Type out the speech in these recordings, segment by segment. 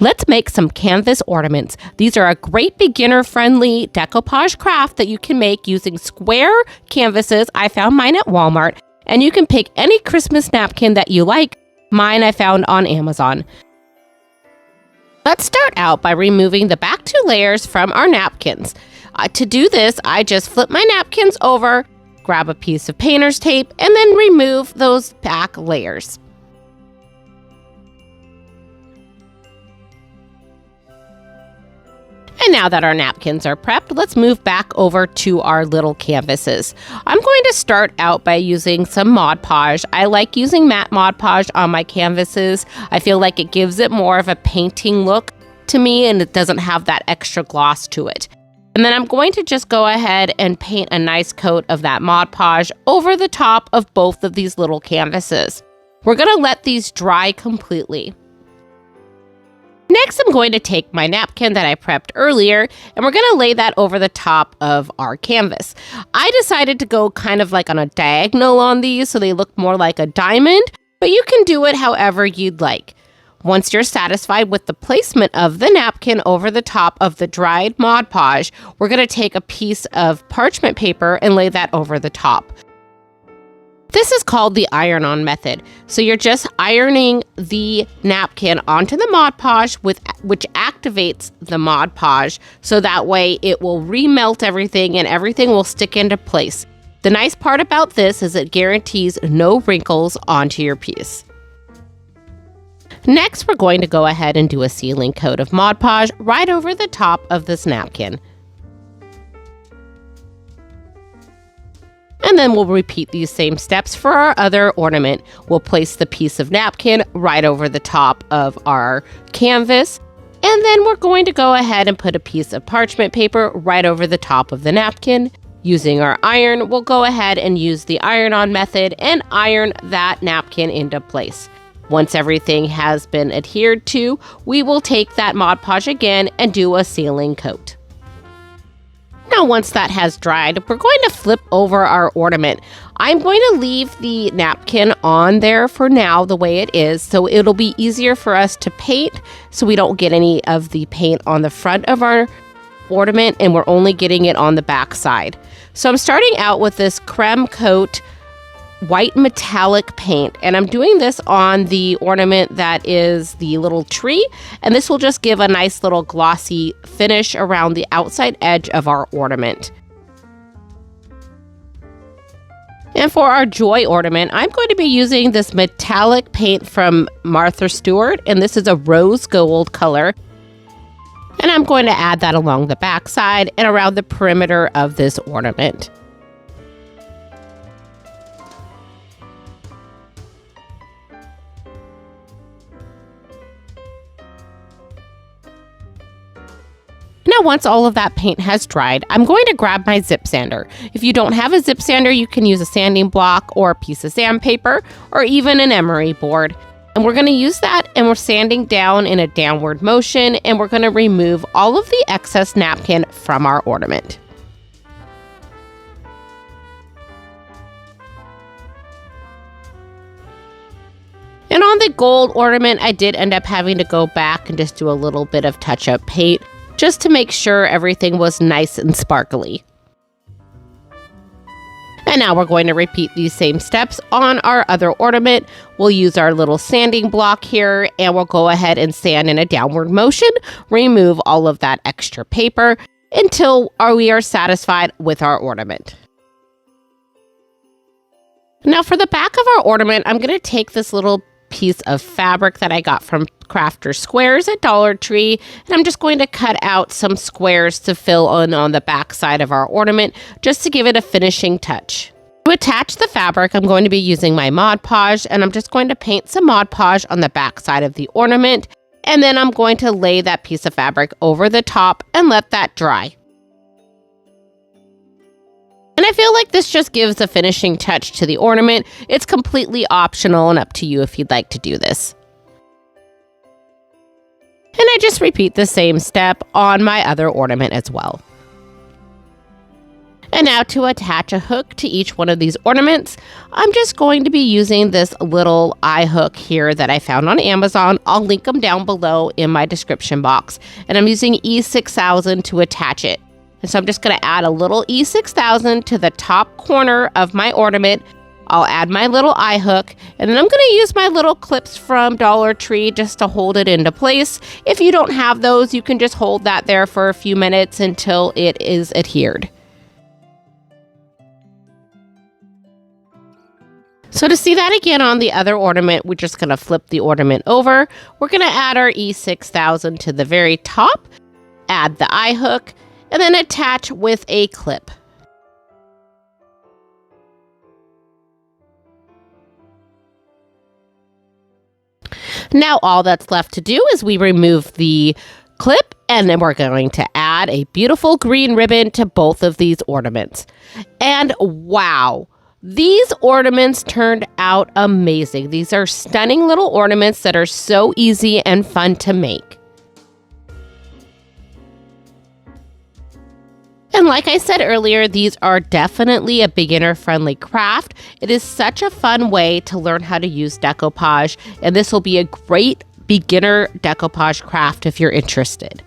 Let's make some canvas ornaments. These are a great beginner-friendly decoupage craft that you can make using square canvases. I found mine at Walmart, and you can pick any Christmas napkin that you like. Mine I found on Amazon. Let's start out by removing the back two layers from our napkins. To do this, I just flip my napkins over, grab a piece of painter's tape, and then remove those back layers. And now that our napkins are prepped, let's move back over to our little canvases. I'm going to start out by using some Mod Podge. I like using matte Mod Podge on my canvases. I feel like it gives it more of a painting look to me, and it doesn't have that extra gloss to it. And then I'm going to just go ahead and paint a nice coat of that Mod Podge over the top of both of these little canvases. We're going to let these dry completely. Next, I'm going to take my napkin that I prepped earlier, and we're going to lay that over the top of our canvas. I decided to go kind of like on a diagonal on these so they look more like a diamond, but you can do it however you'd like. Once you're satisfied with the placement of the napkin over the top of the dried Mod Podge, we're going to take a piece of parchment paper and lay that over the top. This is called the iron-on method. So you're just ironing the napkin onto the Mod Podge, which activates the Mod Podge, so that way it will remelt everything and everything will stick into place. The nice part about this is it guarantees no wrinkles onto your piece. Next, we're going to go ahead and do a sealing coat of Mod Podge right over the top of this napkin. And then we'll repeat these same steps for our other ornament. We'll place the piece of napkin right over the top of our canvas. And then we're going to go ahead and put a piece of parchment paper right over the top of the napkin. Using our iron, we'll go ahead and use the iron-on method and iron that napkin into place. Once everything has been adhered to, we will take that Mod Podge again and do a sealing coat. Now, once that has dried, we're going to flip over our ornament. I'm going to leave the napkin on there for now the way it is, so it'll be easier for us to paint so we don't get any of the paint on the front of our ornament and we're only getting it on the back side. So I'm starting out with this creme coat white metallic paint, and I'm doing this on the ornament that is the little tree, and this will just give a nice little glossy finish around the outside edge of our ornament. And for our Joy ornament, I'm going to be using this metallic paint from Martha Stewart, and this is a rose gold color. And I'm going to add that along the back side and around the perimeter of this ornament. Now, once all of that paint has dried, I'm going to grab my zip sander. If you don't have a zip sander, you can use a sanding block or a piece of sandpaper or even an emery board. And we're going to use that, and we're sanding down in a downward motion, and we're going to remove all of the excess napkin from our ornament. And on the gold ornament, I did end up having to go back and just do a little bit of touch-up paint, just to make sure everything was nice and sparkly. And now we're going to repeat these same steps on our other ornament. We'll use our little sanding block here, and we'll go ahead and sand in a downward motion, remove all of that extra paper until we are satisfied with our ornament. Now for the back of our ornament, I'm going to take this little piece of fabric that I got from Crafter Squares at Dollar Tree, and I'm just going to cut out some squares to fill in on the back side of our ornament just to give it a finishing touch. To attach the fabric, I'm going to be using my Mod Podge, and I'm just going to paint some Mod Podge on the back side of the ornament, and then I'm going to lay that piece of fabric over the top and let that dry. And I feel like this just gives a finishing touch to the ornament. It's completely optional and up to you if you'd like to do this. And I just repeat the same step on my other ornament as well. And now to attach a hook to each one of these ornaments, I'm just going to be using this little eye hook here that I found on Amazon. I'll link them down below in my description box. And I'm using E6000 to attach it. And so I'm just going to add a little E6000 to the top corner of my ornament. I'll add my little eye hook, and then I'm going to use my little clips from Dollar Tree just to hold it into place. If you don't have those, you can just hold that there for a few minutes until it is adhered. So to see that again on the other ornament, we're just going to flip the ornament over. We're going to add our E6000 to the very top, add the eye hook, and then attach with a clip. Now all that's left to do is we remove the clip, and then we're going to add a beautiful green ribbon to both of these ornaments. And wow, these ornaments turned out amazing. These are stunning little ornaments that are so easy and fun to make. And like I said earlier, these are definitely a beginner-friendly craft. It is such a fun way to learn how to use decoupage, and this will be a great beginner decoupage craft if you're interested.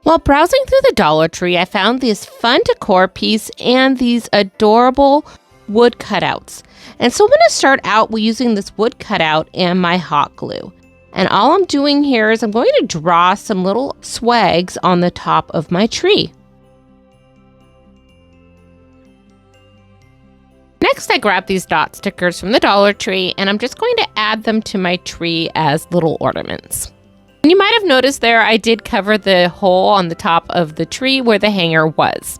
While browsing through the Dollar Tree, I found this fun decor piece and these adorable wood cutouts. And so I'm going to start out with using this wood cutout and my hot glue. And all I'm doing here is I'm going to draw some little swags on the top of my tree. Next, I grabbed these dot stickers from the Dollar Tree, and I'm just going to add them to my tree as little ornaments. And you might have noticed there I did cover the hole on the top of the tree where the hanger was.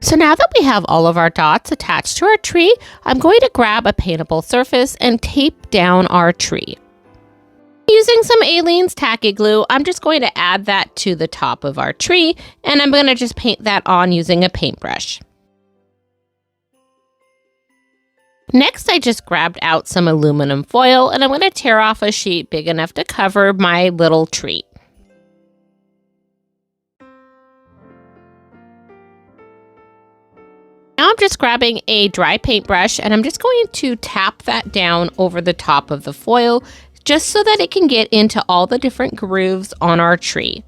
So now that we have all of our dots attached to our tree, I'm going to grab a paintable surface and tape down our tree. Using some Aleene's tacky glue, I'm just going to add that to the top of our tree, and I'm going to just paint that on using a paintbrush. Next, I just grabbed out some aluminum foil, and I'm going to tear off a sheet big enough to cover my little tree. Now I'm just grabbing a dry paintbrush, and I'm just going to tap that down over the top of the foil, just so that it can get into all the different grooves on our tree.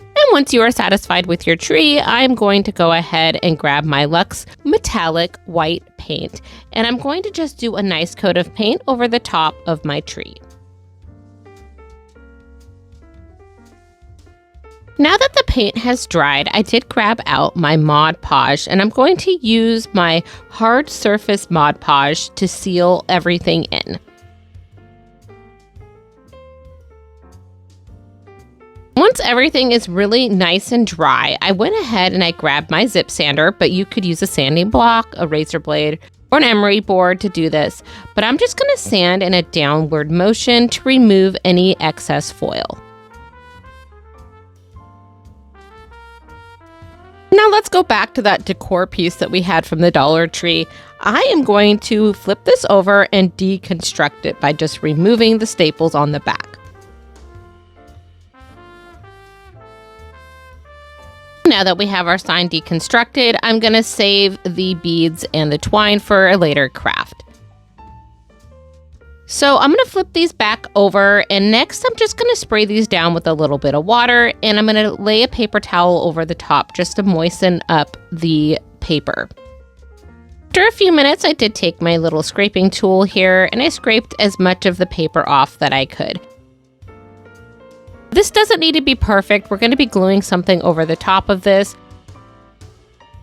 And once you are satisfied with your tree, I'm going to go ahead and grab my Luxe metallic white paint, and I'm going to just do a nice coat of paint over the top of my tree. Now that the paint has dried, I did grab out my Mod Podge, and I'm going to use my hard surface Mod Podge to seal everything in. Once everything is really nice and dry, I went ahead and I grabbed my zip sander, but you could use a sanding block, a razor blade, or an emery board to do this. But I'm just going to sand in a downward motion to remove any excess foil. Now let's go back to that decor piece that we had from the Dollar Tree. I am going to flip this over and deconstruct it by just removing the staples on the back. Now that we have our sign deconstructed, I'm going to save the beads and the twine for a later craft. So I'm going to flip these back over, and next I'm just going to spray these down with a little bit of water, and I'm going to lay a paper towel over the top just to moisten up the paper. After a few minutes, I did take my little scraping tool here, and I scraped as much of the paper off that I could. This doesn't need to be perfect. We're going to be gluing something over the top of this.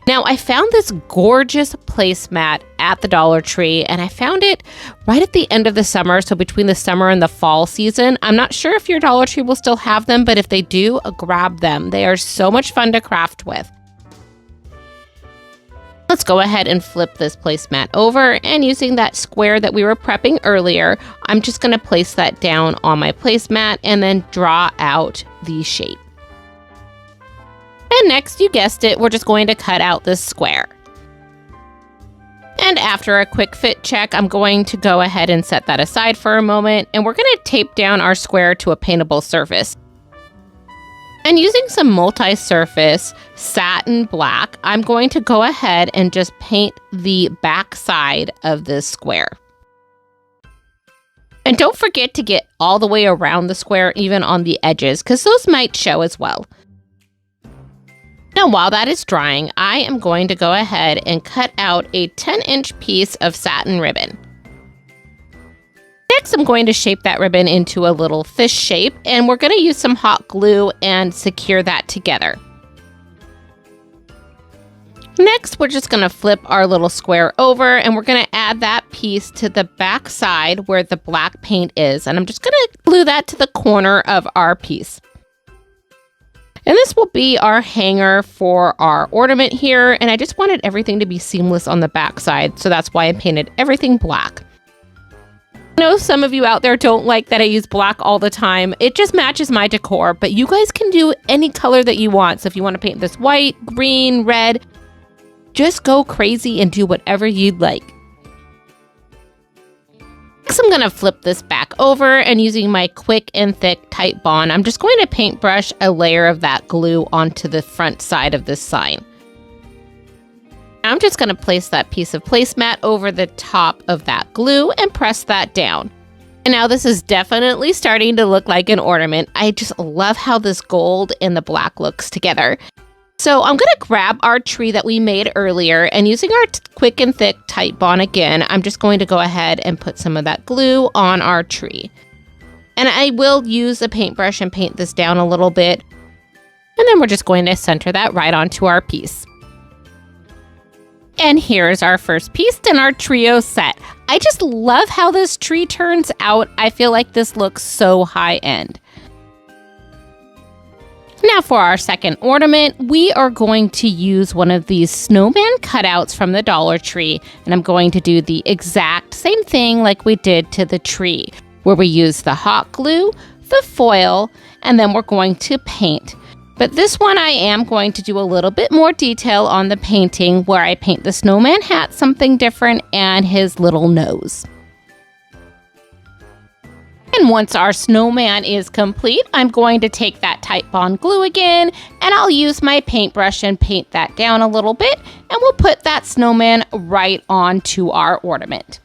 Now, I found this gorgeous placemat at the Dollar Tree, and I found it right at the end of the summer, so between the summer and the fall season. I'm not sure if your Dollar Tree will still have them, but if they do, grab them. They are so much fun to craft with. Let's go ahead and flip this placemat over, and using that square that we were prepping earlier, I'm just going to place that down on my placemat and then draw out the shape. And next, you guessed it, we're just going to cut out this square. And after a quick fit check, I'm going to go ahead and set that aside for a moment, and we're going to tape down our square to a paintable surface. And using some multi-surface satin black, I'm going to go ahead and just paint the back side of this square. And don't forget to get all the way around the square, even on the edges, because those might show as well. Now, while that is drying, I am going to go ahead and cut out a 10-inch piece of satin ribbon. Next, I'm going to shape that ribbon into a little fish shape, and we're going to use some hot glue and secure that together. Next, we're just going to flip our little square over, and we're going to add that piece to the back side where the black paint is, and I'm just going to glue that to the corner of our piece. And this will be our hanger for our ornament here, and I just wanted everything to be seamless on the back side, so that's why I painted everything black. I know some of you out there don't like that I use black all the time. It just matches my decor, but you guys can do any color that you want. So if you want to paint this white, green, red, just go crazy and do whatever you'd like. Next, I'm going to flip this back over, and using my quick and thick tight bond, I'm just going to paintbrush a layer of that glue onto the front side of this sign. I'm just going to place that piece of placemat over the top of that glue and press that down. And now this is definitely starting to look like an ornament. I just love how this gold and the black looks together. So I'm going to grab our tree that we made earlier, and using our quick and thick tight bond again, I'm just going to go ahead and put some of that glue on our tree. And I will use a paintbrush and paint this down a little bit. And then we're just going to center that right onto our piece. And here's our first piece in our trio set. I just love how this tree turns out. I feel like this looks so high-end. Now for our second ornament, we are going to use one of these snowman cutouts from the Dollar Tree, and I'm going to do the exact same thing like we did to the tree, where we use the hot glue, the foil, and then we're going to paint. But this one I am going to do a little bit more detail on the painting, where I paint the snowman hat something different and his little nose. And once our snowman is complete, I'm going to take that tight bond glue again, and I'll use my paintbrush and paint that down a little bit, and we'll put that snowman right onto our ornament.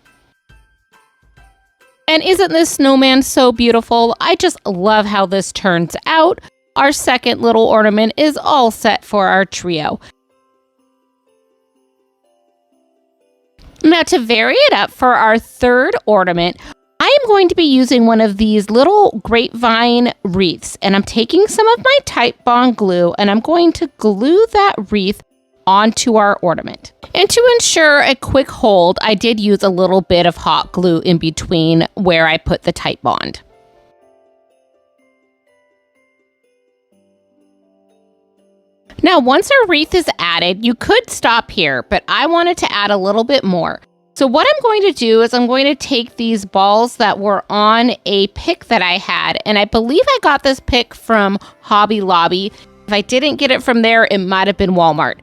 And isn't this snowman so beautiful? I just love how this turns out. Our second little ornament is all set for our trio. Now, to vary it up for our third ornament, I am going to be using one of these little grapevine wreaths, and I'm taking some of my tight bond glue, and I'm going to glue that wreath onto our ornament. And to ensure a quick hold, I did use a little bit of hot glue in between where I put the tight bond. Now, once our wreath is added, you could stop here, but I wanted to add a little bit more. So what I'm going to do is I'm going to take these balls that were on a pick that I had, and I believe I got this pick from Hobby Lobby. If I didn't get it from there, it might have been Walmart.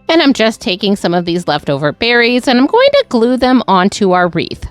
And I'm just taking some of these leftover berries, and I'm going to glue them onto our wreath.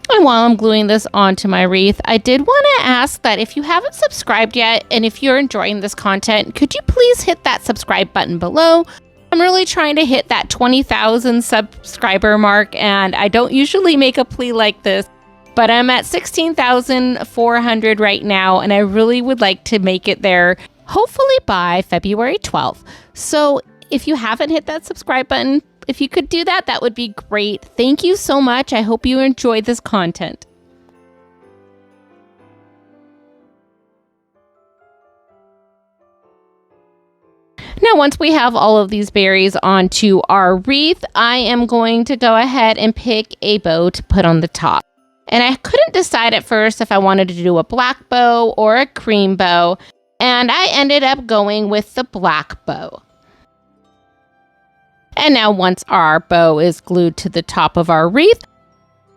And while I'm gluing this onto my wreath, I did want to ask that if you haven't subscribed yet, and if you're enjoying this content, could you please hit that subscribe button below? I'm really trying to hit that 20,000 subscriber mark, and I don't usually make a plea like this, but I'm at 16,400 right now, and I really would like to make it there, hopefully by February 12th. So if you haven't hit that subscribe button, if you could do that, that would be great. Thank you so much. I hope you enjoyed this content. Now, once we have all of these berries onto our wreath, I am going to go ahead and pick a bow to put on the top. And I couldn't decide at first if I wanted to do a black bow or a cream bow. and I ended up going with the black bow. And now once our bow is glued to the top of our wreath,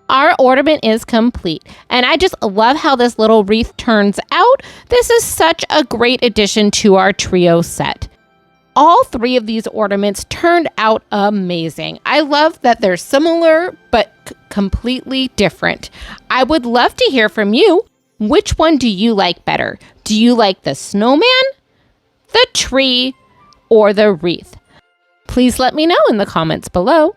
our ornament is complete. And I just love how this little wreath turns out. This is such a great addition to our trio set. All three of these ornaments turned out amazing. I love that they're similar, but completely different. I would love to hear from you. Which one do you like better? Do you like the snowman, the tree, or the wreath? Please let me know in the comments below.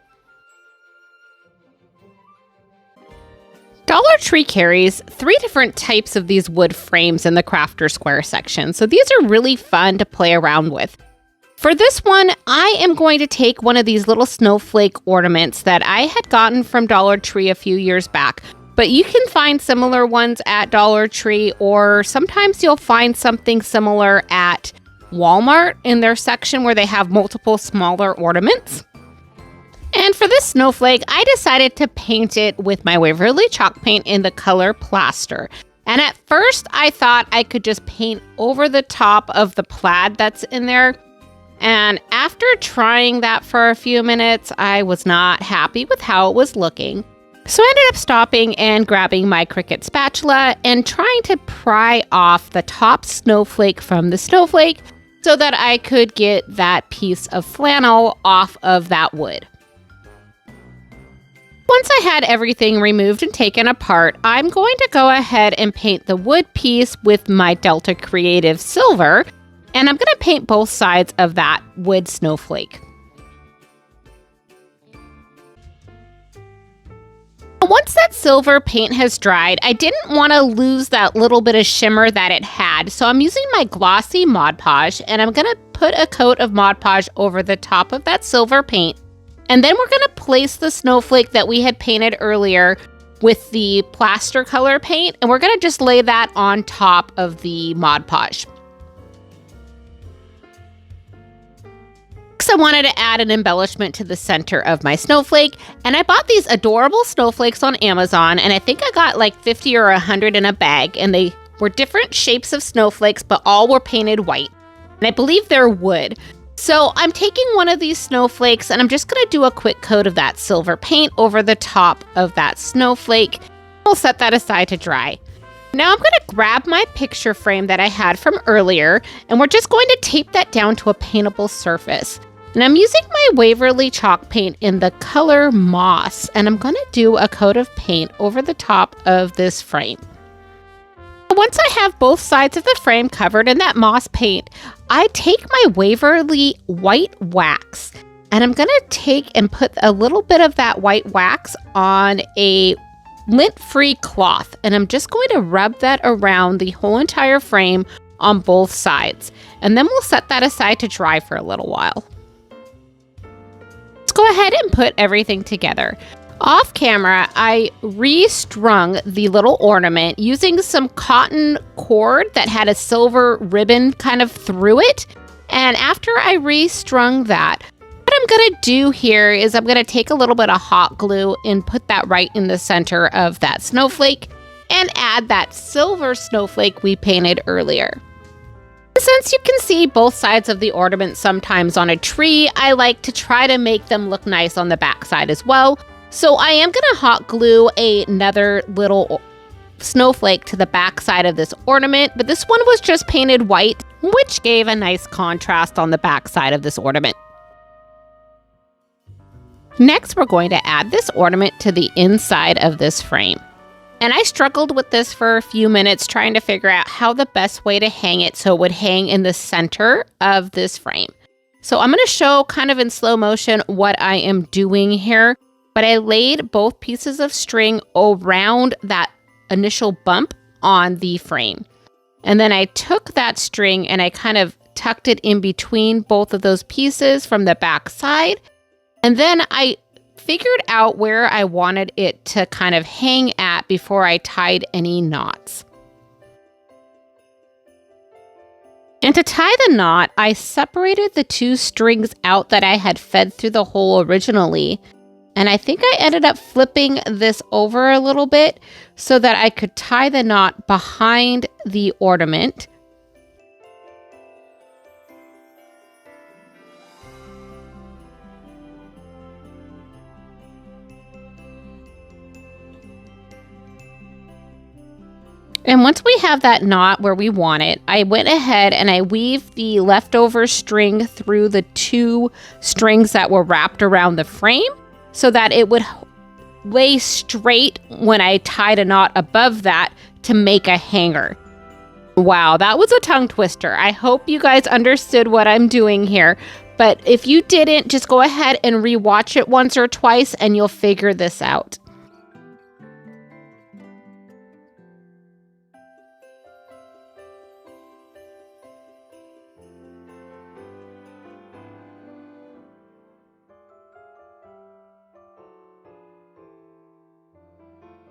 Dollar Tree carries 3 different types of these wood frames in the Crafter Square section, so these are really fun to play around with. For this one, I am going to take one of these little snowflake ornaments that I had gotten from Dollar Tree a few years back. But you can find similar ones at Dollar Tree, or sometimes you'll find something similar at Walmart in their section where they have multiple smaller ornaments. And for this snowflake, I decided to paint it with my Waverly chalk paint in the color Plaster. And at first, I thought I could just paint over the top of the plaid that's in there. And after trying that for a few minutes, I was not happy with how it was looking. So I ended up stopping and grabbing my Cricut spatula and trying to pry off the top snowflake from the snowflake so that I could get that piece of flannel off of that wood. Once I had everything removed and taken apart, I'm going to go ahead and paint the wood piece with my Delta Creative Silver. And I'm going to paint both sides of that wood snowflake. Once that silver paint has dried, I didn't want to lose that little bit of shimmer that it had. So I'm using my glossy Mod Podge, and I'm going to put a coat of Mod Podge over the top of that silver paint. And then we're going to place the snowflake that we had painted earlier with the plaster color paint. And we're going to just lay that on top of the Mod Podge. I wanted to add an embellishment to the center of my snowflake, and I bought these adorable snowflakes on Amazon, and I think I got like 50 or 100 in a bag, and they were different shapes of snowflakes, but all were painted white, and I believe they're wood. So I'm taking one of these snowflakes, and I'm just going to do a quick coat of that silver paint over the top of that snowflake. We'll set that aside to dry. Now I'm going to grab my picture frame that I had from earlier, and we're just going to tape that down to a paintable surface. And I'm using my Waverly chalk paint in the color Moss, and I'm going to do a coat of paint over the top of this frame. Once I have both sides of the frame covered in that moss paint, I take my Waverly white wax, and I'm going to take and put a little bit of that white wax on a lint-free cloth, and I'm just going to rub that around the whole entire frame on both sides. And then we'll set that aside to dry for a little while. Let's go ahead and put everything together. Off camera, I restrung the little ornament using some cotton cord that had a silver ribbon kind of through it. And after I restrung that, what I'm going to do here is I'm going to take a little bit of hot glue and put that right in the center of that snowflake and add that silver snowflake we painted earlier. Since you can see both sides of the ornament sometimes on a tree, I like to try to make them look nice on the back side as well. So I am going to hot glue another little snowflake to the back side of this ornament, but this one was just painted white, which gave a nice contrast on the back side of this ornament. Next, we're going to add this ornament to the inside of this frame. And I struggled with this for a few minutes trying to figure out how the best way to hang it so it would hang in the center of this frame. So I'm going to show kind of in slow motion what I am doing here, but I laid both pieces of string around that initial bump on the frame. And then I took that string and I kind of tucked it in between both of those pieces from the back side. And then I figured out where I wanted it to kind of hang at before I tied any knots. And to tie the knot, I separated the two strings out that I had fed through the hole originally. And I think I ended up flipping this over a little bit so that I could tie the knot behind the ornament. And once we have that knot where we want it, I went ahead and I weaved the leftover string through the 2 strings that were wrapped around the frame so that it would lay straight when I tied a knot above that to make a hanger. Wow, that was a tongue twister. I hope you guys understood what I'm doing here. But if you didn't, just go ahead and rewatch it once or twice and you'll figure this out.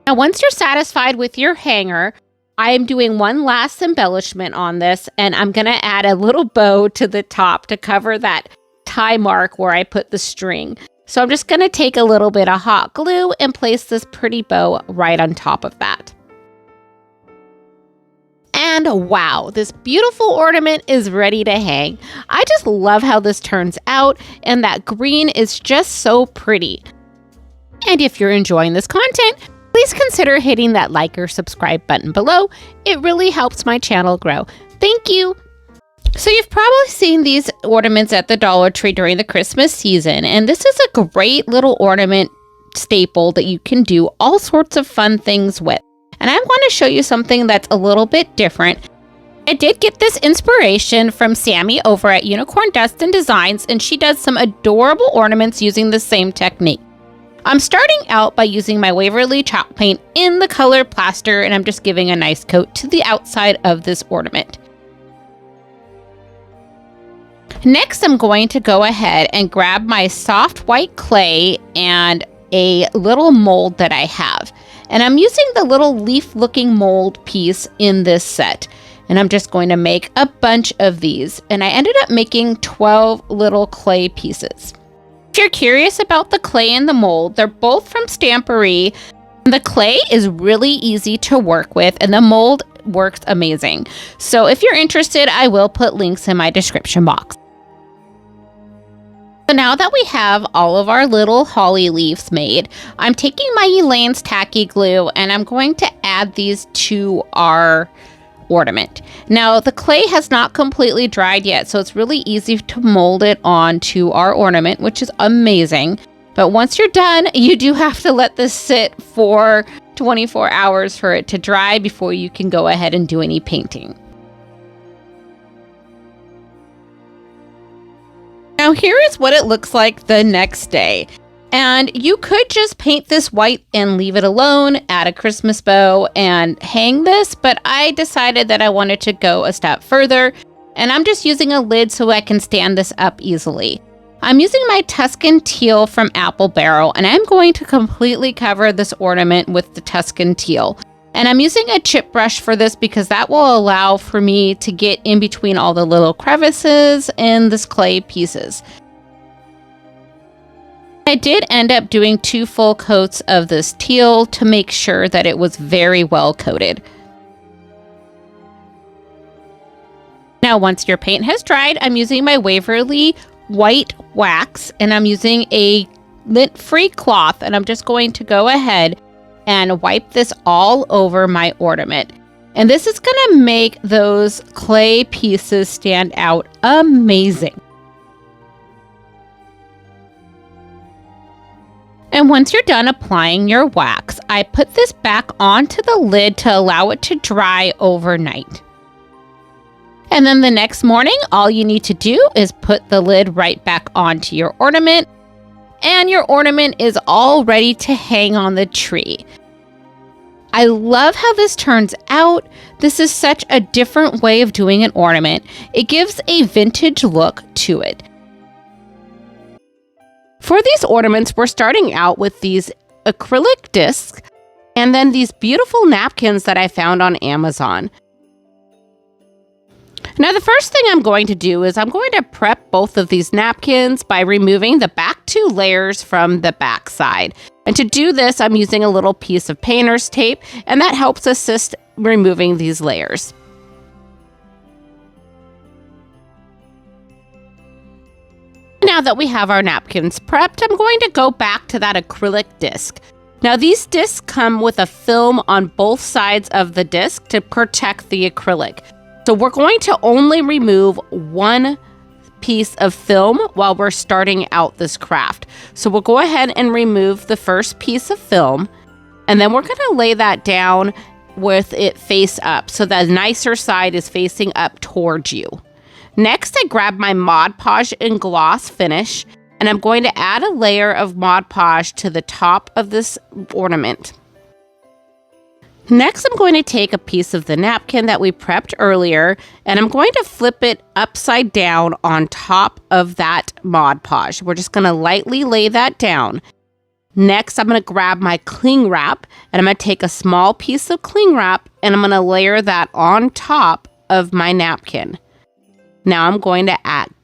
Now, once you're satisfied with your hanger, I am doing one last embellishment on this, and I'm going to add a little bow to the top to cover that tie mark where I put the string. So I'm just going to take a little bit of hot glue and place this pretty bow right on top of that. And wow, this beautiful ornament is ready to hang. I just love how this turns out, and that green is just so pretty. And if you're enjoying this content, please consider hitting that like or subscribe button below. It really helps my channel grow. Thank you. So you've probably seen these ornaments at the Dollar Tree during the Christmas season, and this is a great little ornament staple that you can do all sorts of fun things with. And I want to show you something that's a little bit different. I did get this inspiration from Sammy over at Unicorn Dust and Designs, and she does some adorable ornaments using the same technique. I'm starting out by using my Waverly chalk paint in the color plaster, and I'm just giving a nice coat to the outside of this ornament. Next, I'm going to go ahead and grab my soft white clay and a little mold that I have. And I'm using the little leaf-looking mold piece in this set. And I'm just going to make a bunch of these. And I ended up making 12 little clay pieces. If you're curious about the clay and the mold, they're both from Stampery. The clay is really easy to work with, and the mold works amazing. So if you're interested, I will put links in my description box. So now that we have all of our little holly leaves made, I'm taking my Elaine's tacky glue and I'm going to add these to our ornament. Now the clay has not completely dried yet, so it's really easy to mold it onto our ornament, which is amazing. But once you're done, you do have to let this sit for 24 hours for it to dry before you can go ahead and do any painting. Now here is what it looks like the next day. And you could just paint this white and leave it alone, add a Christmas bow and hang this, but I decided that I wanted to go a step further, and I'm just using a lid so I can stand this up easily. I'm using my Tuscan teal from Apple Barrel, and I'm going to completely cover this ornament with the Tuscan teal. And I'm using a chip brush for this because that will allow for me to get in between all the little crevices in this clay pieces. I did end up doing 2 full coats of this teal to make sure that it was very well coated. Now once your paint has dried, I'm using my Waverly white wax, and I'm using a lint-free cloth, and I'm just going to go ahead and wipe this all over my ornament. And this is gonna make those clay pieces stand out amazing. And once you're done applying your wax, I put this back onto the lid to allow it to dry overnight. And then the next morning, all you need to do is put the lid right back onto your ornament, and your ornament is all ready to hang on the tree. I love how this turns out. This is such a different way of doing an ornament. It gives a vintage look to it. For these ornaments, we're starting out with these acrylic discs and then these beautiful napkins that I found on Amazon. Now, the first thing I'm going to do is I'm going to prep both of these napkins by removing the back 2 layers from the back side. And to do this, I'm using a little piece of painter's tape, and that helps assist removing these layers. Now that we have our napkins prepped, I'm going to go back to that acrylic disc. Now these discs come with a film on both sides of the disc to protect the acrylic. So we're going to only remove one piece of film while we're starting out this craft. So we'll go ahead and remove the first piece of film, and then we're going to lay that down with it face up so the nicer side is facing up towards you. Next, I grab my Mod Podge in gloss finish, and I'm going to add a layer of Mod Podge to the top of this ornament. Next, I'm going to take a piece of the napkin that we prepped earlier, and I'm going to flip it upside down on top of that Mod Podge. We're just going to lightly lay that down. Next, I'm going to grab my cling wrap, and I'm going to take a small piece of cling wrap, and I'm going to layer that on top of my napkin. Now I'm going to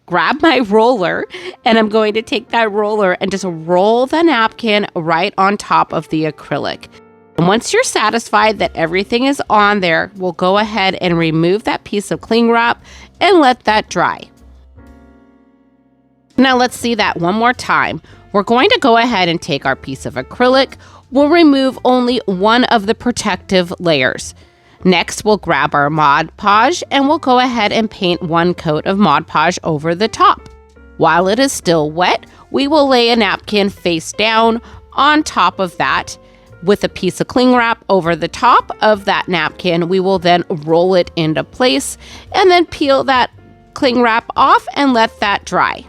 grab my roller, and I'm going to take that roller and just roll the napkin right on top of the acrylic. And once you're satisfied that everything is on there, we'll go ahead and remove that piece of cling wrap and let that dry. Now let's see that one more time. We're going to go ahead and take our piece of acrylic. We'll remove only one of the protective layers. Next, we'll grab our Mod Podge and we'll go ahead and paint one coat of Mod Podge over the top. While it is still wet, we will lay a napkin face down on top of that. With a piece of cling wrap over the top of that napkin, we will then roll it into place and then peel that cling wrap off and let that dry.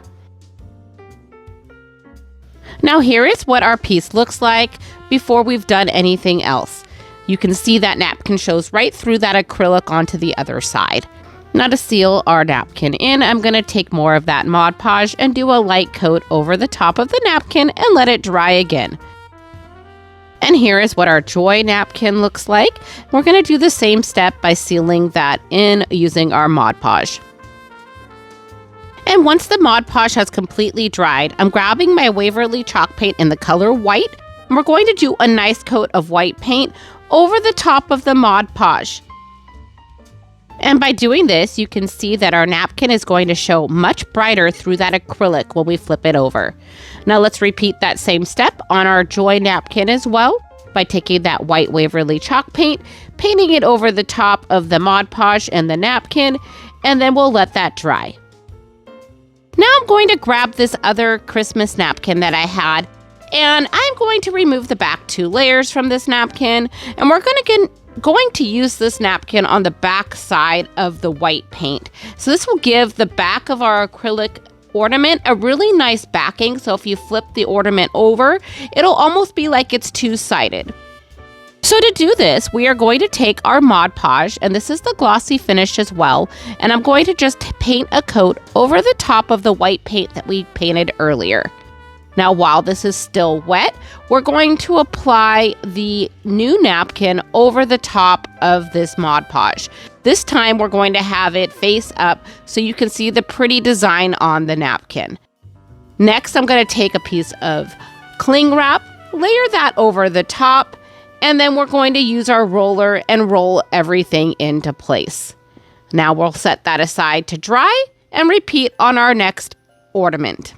Now here is what our piece looks like before we've done anything else. You can see that napkin shows right through that acrylic onto the other side. Now to seal our napkin in, I'm going to take more of that Mod Podge and do a light coat over the top of the napkin and let it dry again. And here is what our Joy napkin looks like. We're going to do the same step by sealing that in using our Mod Podge. And once the Mod Podge has completely dried, I'm grabbing my Waverly chalk paint in the color white, and we're going to do a nice coat of white paint over the top of the Mod Podge. And by doing this, you can see that our napkin is going to show much brighter through that acrylic when we flip it over. Now let's repeat that same step on our Joy napkin as well by taking that white Waverly chalk paint, painting it over the top of the Mod Podge and the napkin, and then we'll let that dry. Now I'm going to grab this other Christmas napkin that I had, and I'm going to remove the back two layers from this napkin, and we're going to use this napkin on the back side of the white paint. So this will give the back of our acrylic ornament a really nice backing. So if you flip the ornament over, it'll almost be like it's two-sided. So to do this, we are going to take our Mod Podge, and this is the glossy finish as well, and I'm going to just paint a coat over the top of the white paint that we painted earlier. Now, while this is still wet, we're going to apply the new napkin over the top of this Mod Podge. This time, we're going to have it face up so you can see the pretty design on the napkin. Next, I'm going to take a piece of cling wrap, layer that over the top, and then we're going to use our roller and roll everything into place. Now, we'll set that aside to dry and repeat on our next ornament.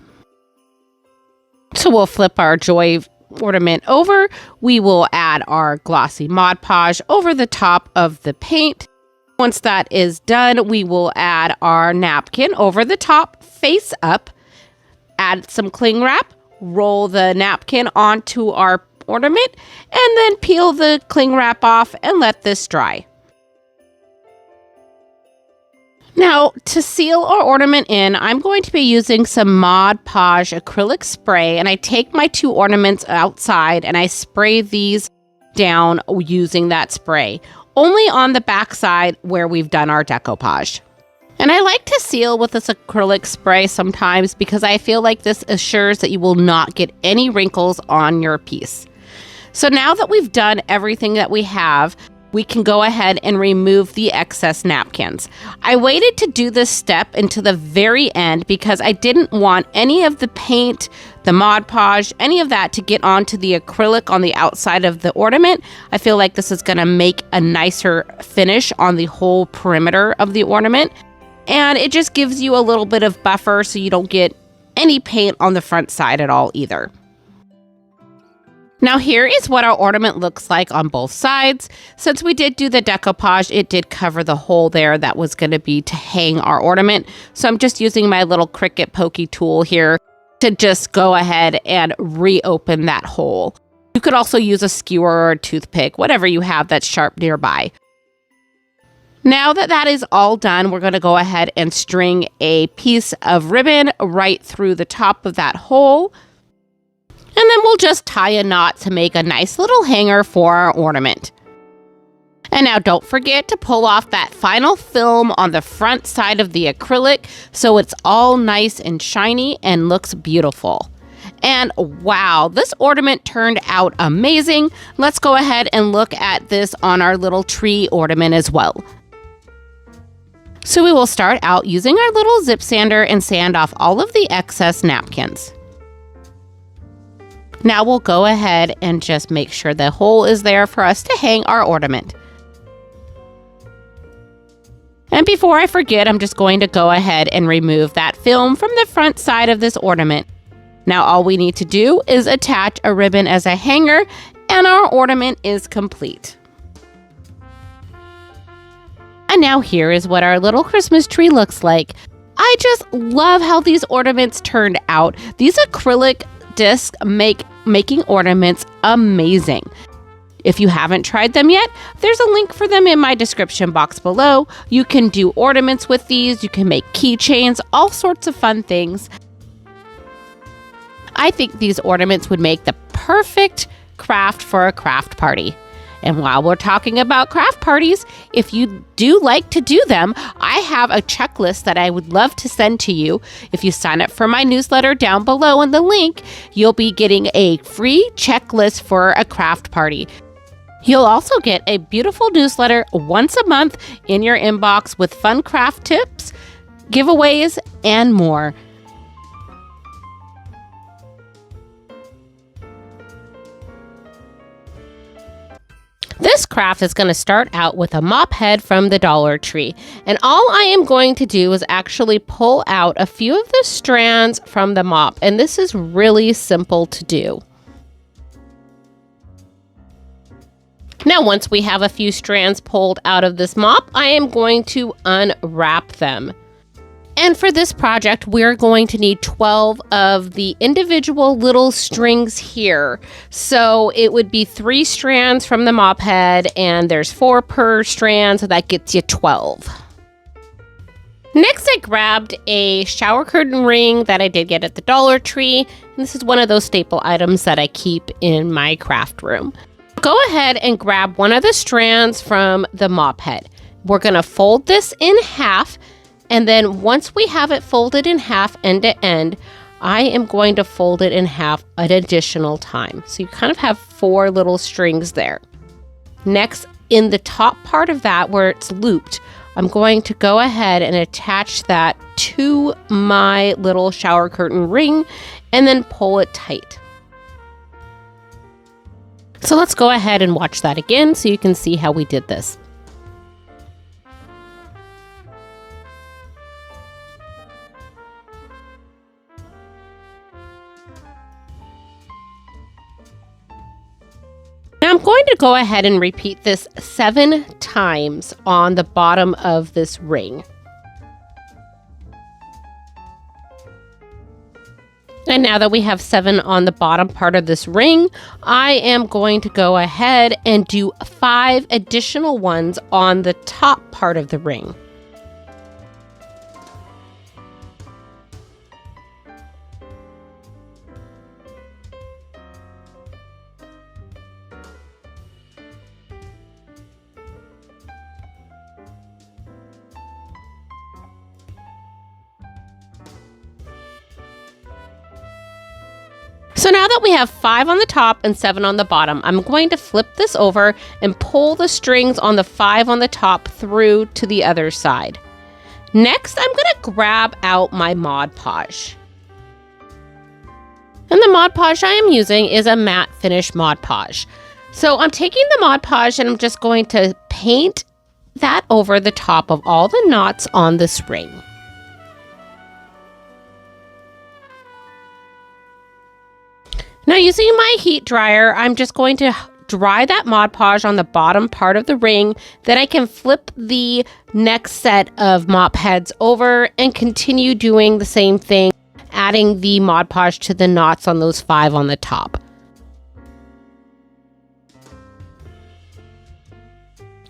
So we'll flip our Joy ornament over. We will add our glossy Mod Podge over the top of the paint. Once that is done, we will add our napkin over the top, face up, add some cling wrap, roll the napkin onto our ornament, and then peel the cling wrap off and let this dry. Now, to seal our ornament in, I'm going to be using some Mod Podge acrylic spray, and I take my two ornaments outside and I spray these down using that spray, only on the back side where we've done our decoupage. And I like to seal with this acrylic spray sometimes because I feel like this assures that you will not get any wrinkles on your piece. So now that we've done everything that we have, we can go ahead and remove the excess napkins. I waited to do this step until the very end because I didn't want any of the paint, the Mod Podge, any of that to get onto the acrylic on the outside of the ornament. I feel like this is going to make a nicer finish on the whole perimeter of the ornament. And it just gives you a little bit of buffer so you don't get any paint on the front side at all either. Now here is what our ornament looks like on both sides. Since we did do the decoupage, it did cover the hole there that was going to be to hang our ornament. So I'm just using my little Cricut pokey tool here to just go ahead and reopen that hole. You could also use a skewer or a toothpick, whatever you have that's sharp nearby. Now that that is all done, we're going to go ahead and string a piece of ribbon right through the top of that hole. And then we'll just tie a knot to make a nice little hanger for our ornament. And now don't forget to pull off that final film on the front side of the acrylic so it's all nice and shiny and looks beautiful. And wow, this ornament turned out amazing. Let's go ahead and look at this on our little tree ornament as well. So we will start out using our little zip sander and sand off all of the excess napkins. Now we'll go ahead and just make sure the hole is there for us to hang our ornament. And before I forget, I'm just going to go ahead and remove that film from the front side of this ornament. Now all we need to do is attach a ribbon as a hanger and our ornament is complete. And now here is what our little Christmas tree looks like. I just love how these ornaments turned out. These acrylic discs making ornaments amazing. If you haven't tried them yet, there's a link for them in my description box below. You can do ornaments with these, you can make keychains, all sorts of fun things. I think these ornaments would make the perfect craft for a craft party. And while we're talking about craft parties, if you do like to do them, I have a checklist that I would love to send to you. If you sign up for my newsletter down below in the link, you'll be getting a free checklist for a craft party. You'll also get a beautiful newsletter once a month in your inbox with fun craft tips, giveaways, and more. This craft is going to start out with a mop head from the Dollar Tree. And all I am going to do is actually pull out a few of the strands from the mop. And this is really simple to do. Now, once we have a few strands pulled out of this mop, I am going to unwrap them. And for this project, we're going to need 12 of the individual little strings here. So it would be 3 strands from the mop head, and there's 4 per strand, so that gets you 12. Next, I grabbed a shower curtain ring that I did get at the Dollar Tree. And this is one of those staple items that I keep in my craft room. Go ahead and grab one of the strands from the mop head. We're going to fold this in half. And then once we have it folded in half end to end, I am going to fold it in half an additional time. So you kind of have 4 little strings there. Next, in the top part of that where it's looped, I'm going to go ahead and attach that to my little shower curtain ring and then pull it tight. So let's go ahead and watch that again so you can see how we did this. Now I'm going to go ahead and repeat this 7 times on the bottom of this ring. And now that we have 7 on the bottom part of this ring, I am going to go ahead and do 5 additional ones on the top part of the ring. So now that we have 5 on the top and 7 on the bottom, I'm going to flip this over and pull the strings on the 5 on the top through to the other side. Next, I'm going to grab out my Mod Podge. And the Mod Podge I am using is a matte finish Mod Podge. So I'm taking the Mod Podge and I'm just going to paint that over the top of all the knots on this ring. Now Now using my heat dryer, I'm just going to dry that Mod Podge on the bottom part of the ring. Then I can flip the next set of mop heads over and continue doing the same thing, adding the Mod Podge to the knots on those 5 on the top.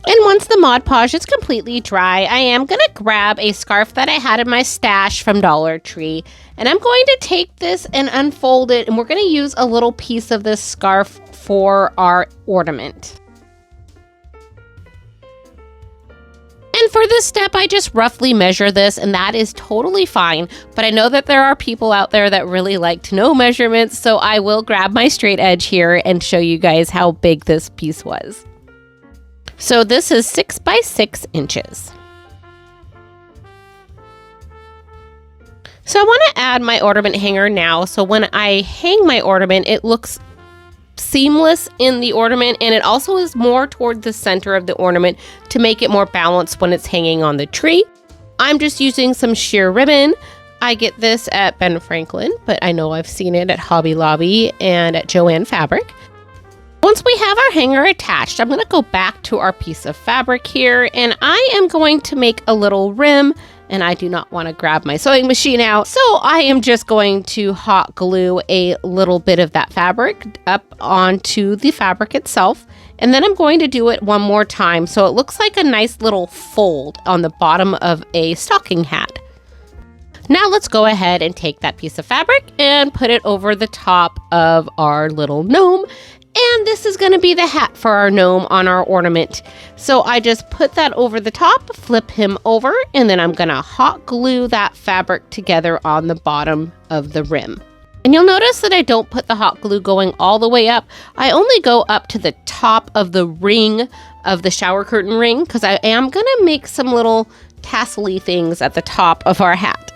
And once the Mod Podge is completely dry, I am going to grab a scarf that I had in my stash from Dollar Tree. And I'm going to take this and unfold it, and we're going to use a little piece of this scarf for our ornament. And for this step, I just roughly measure this, and that is totally fine. But I know that there are people out there that really like to know measurements, so I will grab my straight edge here and show you guys how big this piece was. So this is 6 by 6 inches. So I want to add my ornament hanger now, so when I hang my ornament, it looks seamless in the ornament, and it also is more toward the center of the ornament to make it more balanced when it's hanging on the tree. I'm just using some sheer ribbon. I get this at Ben Franklin, but I know I've seen it at Hobby Lobby and at Joann Fabric. Once we have our hanger attached, I'm going to go back to our piece of fabric here, and I am going to make a little rim, and I do not want to grab my sewing machine out, so I am just going to hot glue a little bit of that fabric up onto the fabric itself, and then I'm going to do it one more time so it looks like a nice little fold on the bottom of a stocking hat. Now let's go ahead and take that piece of fabric and put it over the top of our little gnome. And this is going to be the hat for our gnome on our ornament. So I just put that over the top, flip him over, and then I'm going to hot glue that fabric together on the bottom of the rim. And you'll notice that I don't put the hot glue going all the way up. I only go up to the top of the ring of the shower curtain ring because I am going to make some little tassel-y things at the top of our hat.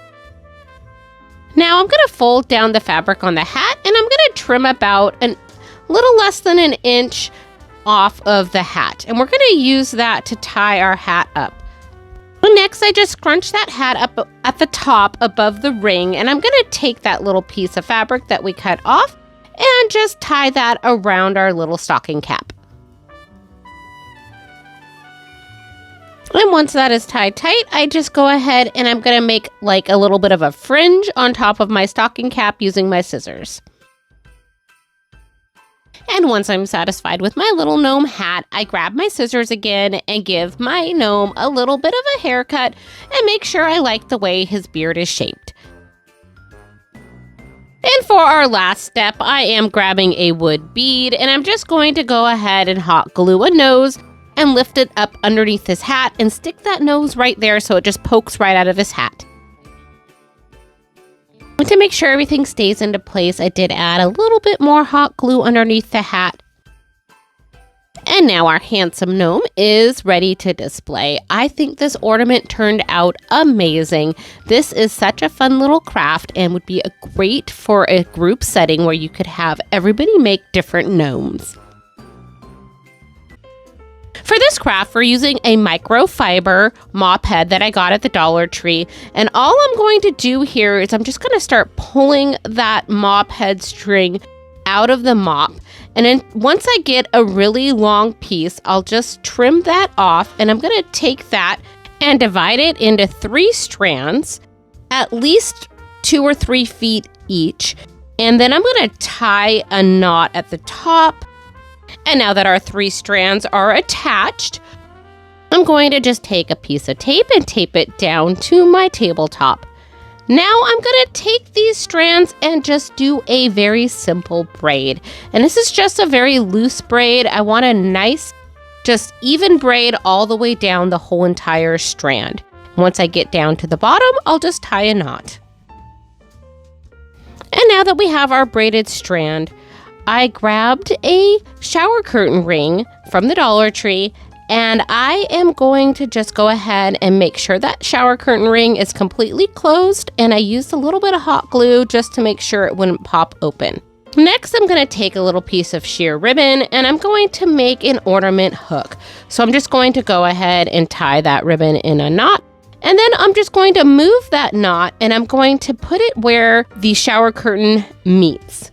Now I'm going to fold down the fabric on the hat, and I'm going to trim about a little less than an inch off of the hat, and we're going to use that to tie our hat up. Next, I just scrunch that hat up at the top above the ring, and I'm going to take that little piece of fabric that we cut off and just tie that around our little stocking cap. And once that is tied tight, I just go ahead and I'm going to make like a little bit of a fringe on top of my stocking cap using my scissors. And once I'm satisfied with my little gnome hat, I grab my scissors again and give my gnome a little bit of a haircut and make sure I like the way his beard is shaped. And for our last step, I am grabbing a wood bead, and I'm just going to go ahead and hot glue a nose and lift it up underneath his hat and stick that nose right there so it just pokes right out of his hat. And to make sure everything stays into place, I did add a little bit more hot glue underneath the hat. And now our handsome gnome is ready to display. I think this ornament turned out amazing. This is such a fun little craft and would be great for a group setting where you could have everybody make different gnomes. For this craft, we're using a microfiber Mophead that I got at the Dollar Tree. And all I'm going to do here is I'm just going to start pulling that Mophead string out of the mop. And then once I get a really long piece, I'll just trim that off. And I'm going to take that and divide it into 3 strands, at least 2 or 3 feet each. And then I'm going to tie a knot at the top. And now that our 3 strands are attached, I'm going to just take a piece of tape and tape it down to my tabletop. Now I'm going to take these strands and just do a very simple braid. And this is just a very loose braid. I want a nice, just even braid all the way down the whole entire strand. Once I get down to the bottom, I'll just tie a knot. And now that we have our braided strand, I grabbed a shower curtain ring from the Dollar Tree, and I am going to just go ahead and make sure that shower curtain ring is completely closed, and I used a little bit of hot glue just to make sure it wouldn't pop open. Next, I'm going to take a little piece of sheer ribbon, and I'm going to make an ornament hook. So I'm just going to go ahead and tie that ribbon in a knot. And then I'm just going to move that knot, and I'm going to put it where the shower curtain meets.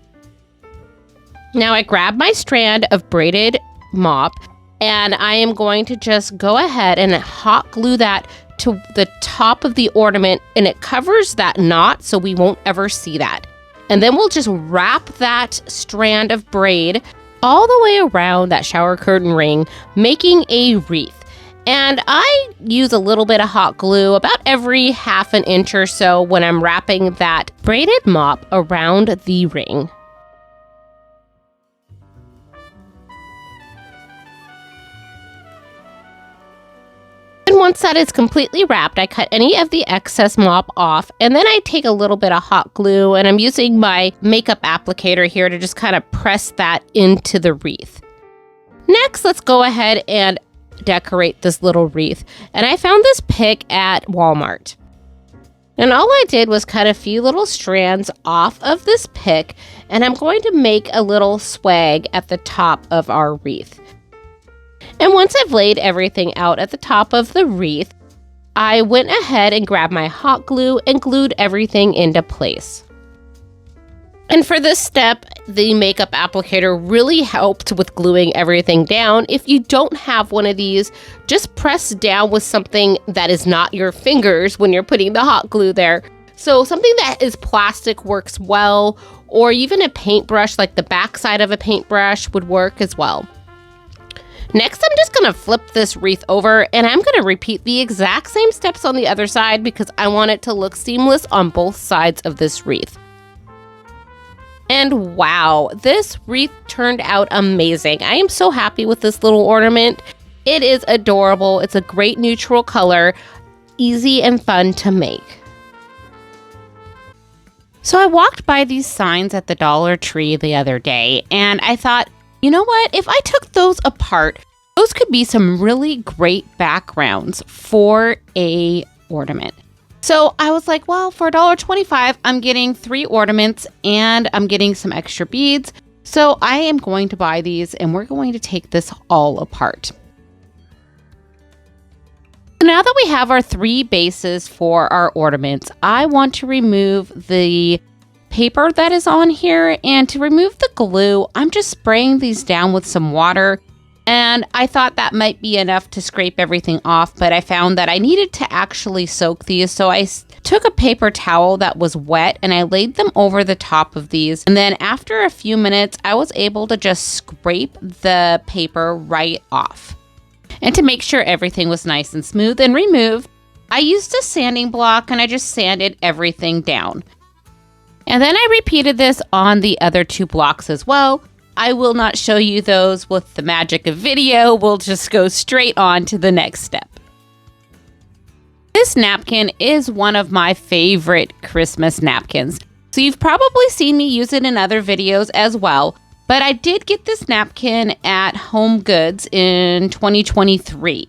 Now I grab my strand of braided mop, and I am going to just go ahead and hot glue that to the top of the ornament, and it covers that knot so we won't ever see that. And then we'll just wrap that strand of braid all the way around that shower curtain ring, making a wreath. And I use a little bit of hot glue about every half an inch or so when I'm wrapping that braided mop around the ring. And once that is completely wrapped, I cut any of the excess mop off, and then I take a little bit of hot glue, and I'm using my makeup applicator here to just kind of press that into the wreath. Next, let's go ahead and decorate this little wreath. And I found this pick at Walmart. And all I did was cut a few little strands off of this pick, and I'm going to make a little swag at the top of our wreath. And once I've laid everything out at the top of the wreath, I went ahead and grabbed my hot glue and glued everything into place. And for this step, the makeup applicator really helped with gluing everything down. If you don't have one of these, just press down with something that is not your fingers when you're putting the hot glue there. So something that is plastic works well, or even a paintbrush, like the backside of a paintbrush would work as well. Next, I'm just going to flip this wreath over, and I'm going to repeat the exact same steps on the other side because I want it to look seamless on both sides of this wreath. And wow, this wreath turned out amazing. I am so happy with this little ornament. It is adorable. It's a great neutral color, easy and fun to make. So I walked by these signs at the Dollar Tree the other day, and I thought, you know what? If I took those apart, those could be some really great backgrounds for a ornament. So I was like, well, for $1.25, I'm getting 3 ornaments and I'm getting some extra beads. So I am going to buy these and we're going to take this all apart. Now that we have our 3 bases for our ornaments, I want to remove the paper that is on here, and to remove the glue, I'm just spraying these down with some water, and I thought that might be enough to scrape everything off, but I found that I needed to actually soak these, so I took a paper towel that was wet and I laid them over the top of these, and then after a few minutes I was able to just scrape the paper right off. And to make sure everything was nice and smooth and removed, I used a sanding block and I just sanded everything down. And then I repeated this on the other 2 blocks as well. I will not show you those with the magic of video. We'll just go straight on to the next step. This napkin is one of my favorite Christmas napkins. So you've probably seen me use it in other videos as well. But I did get this napkin at Home Goods in 2023.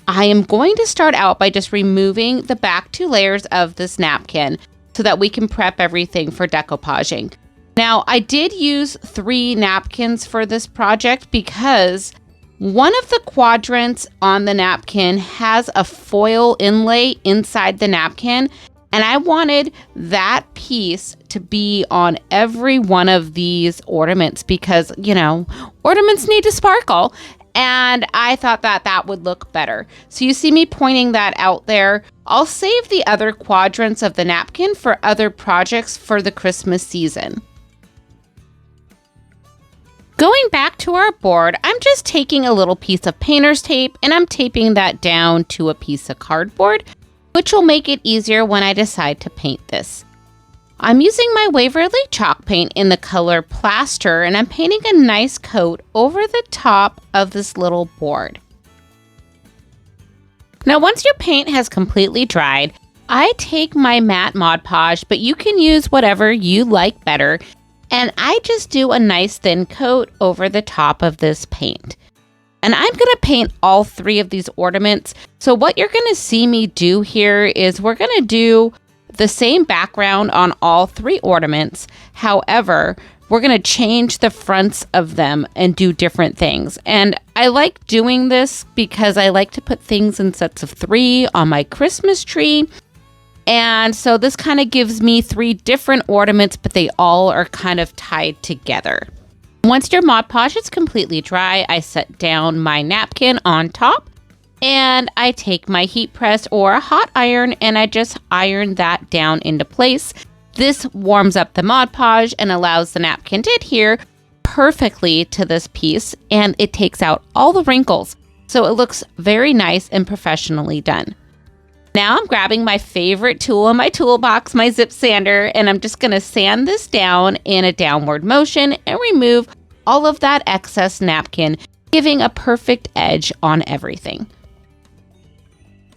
I am going to start out by just removing the back 2 layers of this napkin so that we can prep everything for decoupaging. Now, I did use 3 napkins for this project because one of the quadrants on the napkin has a foil inlay inside the napkin, and I wanted that piece to be on every one of these ornaments because, you know, ornaments need to sparkle, and I thought that that would look better. So you see me pointing that out there. I'll save the other quadrants of the napkin for other projects for the Christmas season. Going back to our board, I'm just taking a little piece of painter's tape and I'm taping that down to a piece of cardboard, which will make it easier when I decide to paint this. I'm using my Waverly chalk paint in the color Plaster, and I'm painting a nice coat over the top of this little board. Now, once your paint has completely dried, I take my matte Mod Podge, but you can use whatever you like better, and I just do a nice thin coat over the top of this paint. And I'm going to paint all 3 of these ornaments. So what you're going to see me do here is we're going to do the same background on all 3 ornaments. However, we're going to change the fronts of them and do different things. And I like doing this because I like to put things in sets of 3 on my Christmas tree. And so this kind of gives me 3 different ornaments, but they all are kind of tied together. Once your Mod Podge is completely dry, I set down my napkin on top and I take my heat press or a hot iron and I just iron that down into place. This warms up the Mod Podge and allows the napkin to adhere perfectly to this piece, and it takes out all the wrinkles. So it looks very nice and professionally done. Now I'm grabbing my favorite tool in my toolbox, my zip sander, and I'm just going to sand this down in a downward motion and remove all of that excess napkin, giving a perfect edge on everything.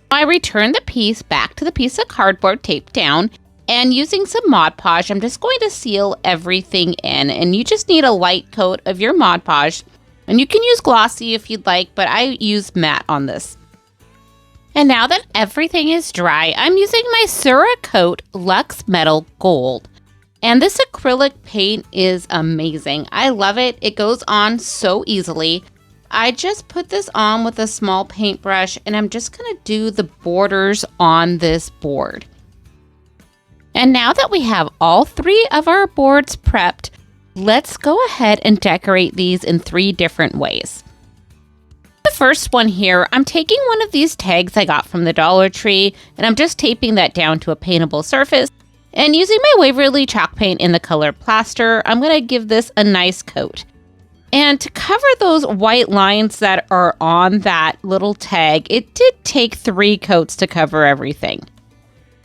I return the piece back to the piece of cardboard taped down, and using some Mod Podge, I'm just going to seal everything in, and you just need a light coat of your Mod Podge, and you can use glossy if you'd like, but I use matte on this. And now that everything is dry, I'm using my Cerakote Luxe Metal Gold. And this acrylic paint is amazing. I love it. It goes on so easily. I just put this on with a small paintbrush and I'm just going to do the borders on this board. And now that we have all 3 of our boards prepped, let's go ahead and decorate these in 3 different ways. The first one here, I'm taking one of these tags I got from the Dollar Tree and I'm just taping that down to a paintable surface. And using my Waverly chalk paint in the color Plaster, I'm going to give this a nice coat. And to cover those white lines that are on that little tag, it did take 3 coats to cover everything.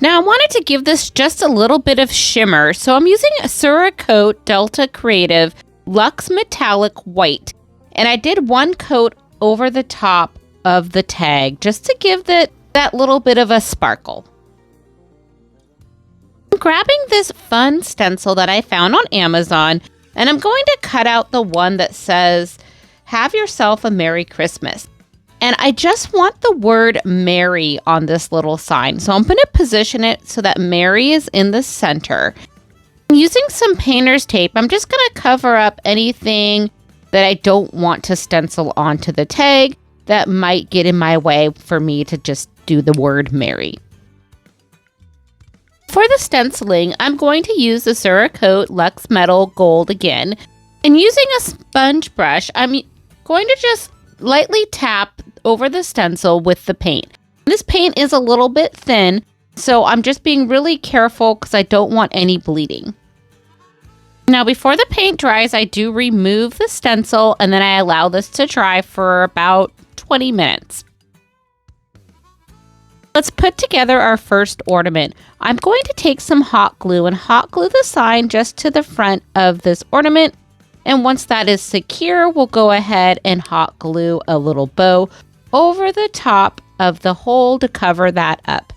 Now I wanted to give this just a little bit of shimmer, so I'm using a Cerakote Delta Creative Luxe Metallic White. And I did 1 coat over the top of the tag just to give that little bit of a sparkle. I'm grabbing this fun stencil that I found on Amazon, and I'm going to cut out the one that says, "Have yourself a Merry Christmas." And I just want the word Merry on this little sign. So I'm going to position it so that Merry is in the center. Using some painter's tape, I'm just going to cover up anything that I don't want to stencil onto the tag that might get in my way for me to just do the word Merry. For the stenciling, I'm going to use the Cerakote Luxe Metal Gold again. And using a sponge brush, I'm going to just lightly tap over the stencil with the paint. This paint is a little bit thin, so I'm just being really careful because I don't want any bleeding. Now before the paint dries, I do remove the stencil and then I allow this to dry for about 20 minutes. Let's put together our first ornament. I'm going to take some hot glue and hot glue the sign just to the front of this ornament. And once that is secure, we'll go ahead and hot glue a little bow over the top of the hole to cover that up.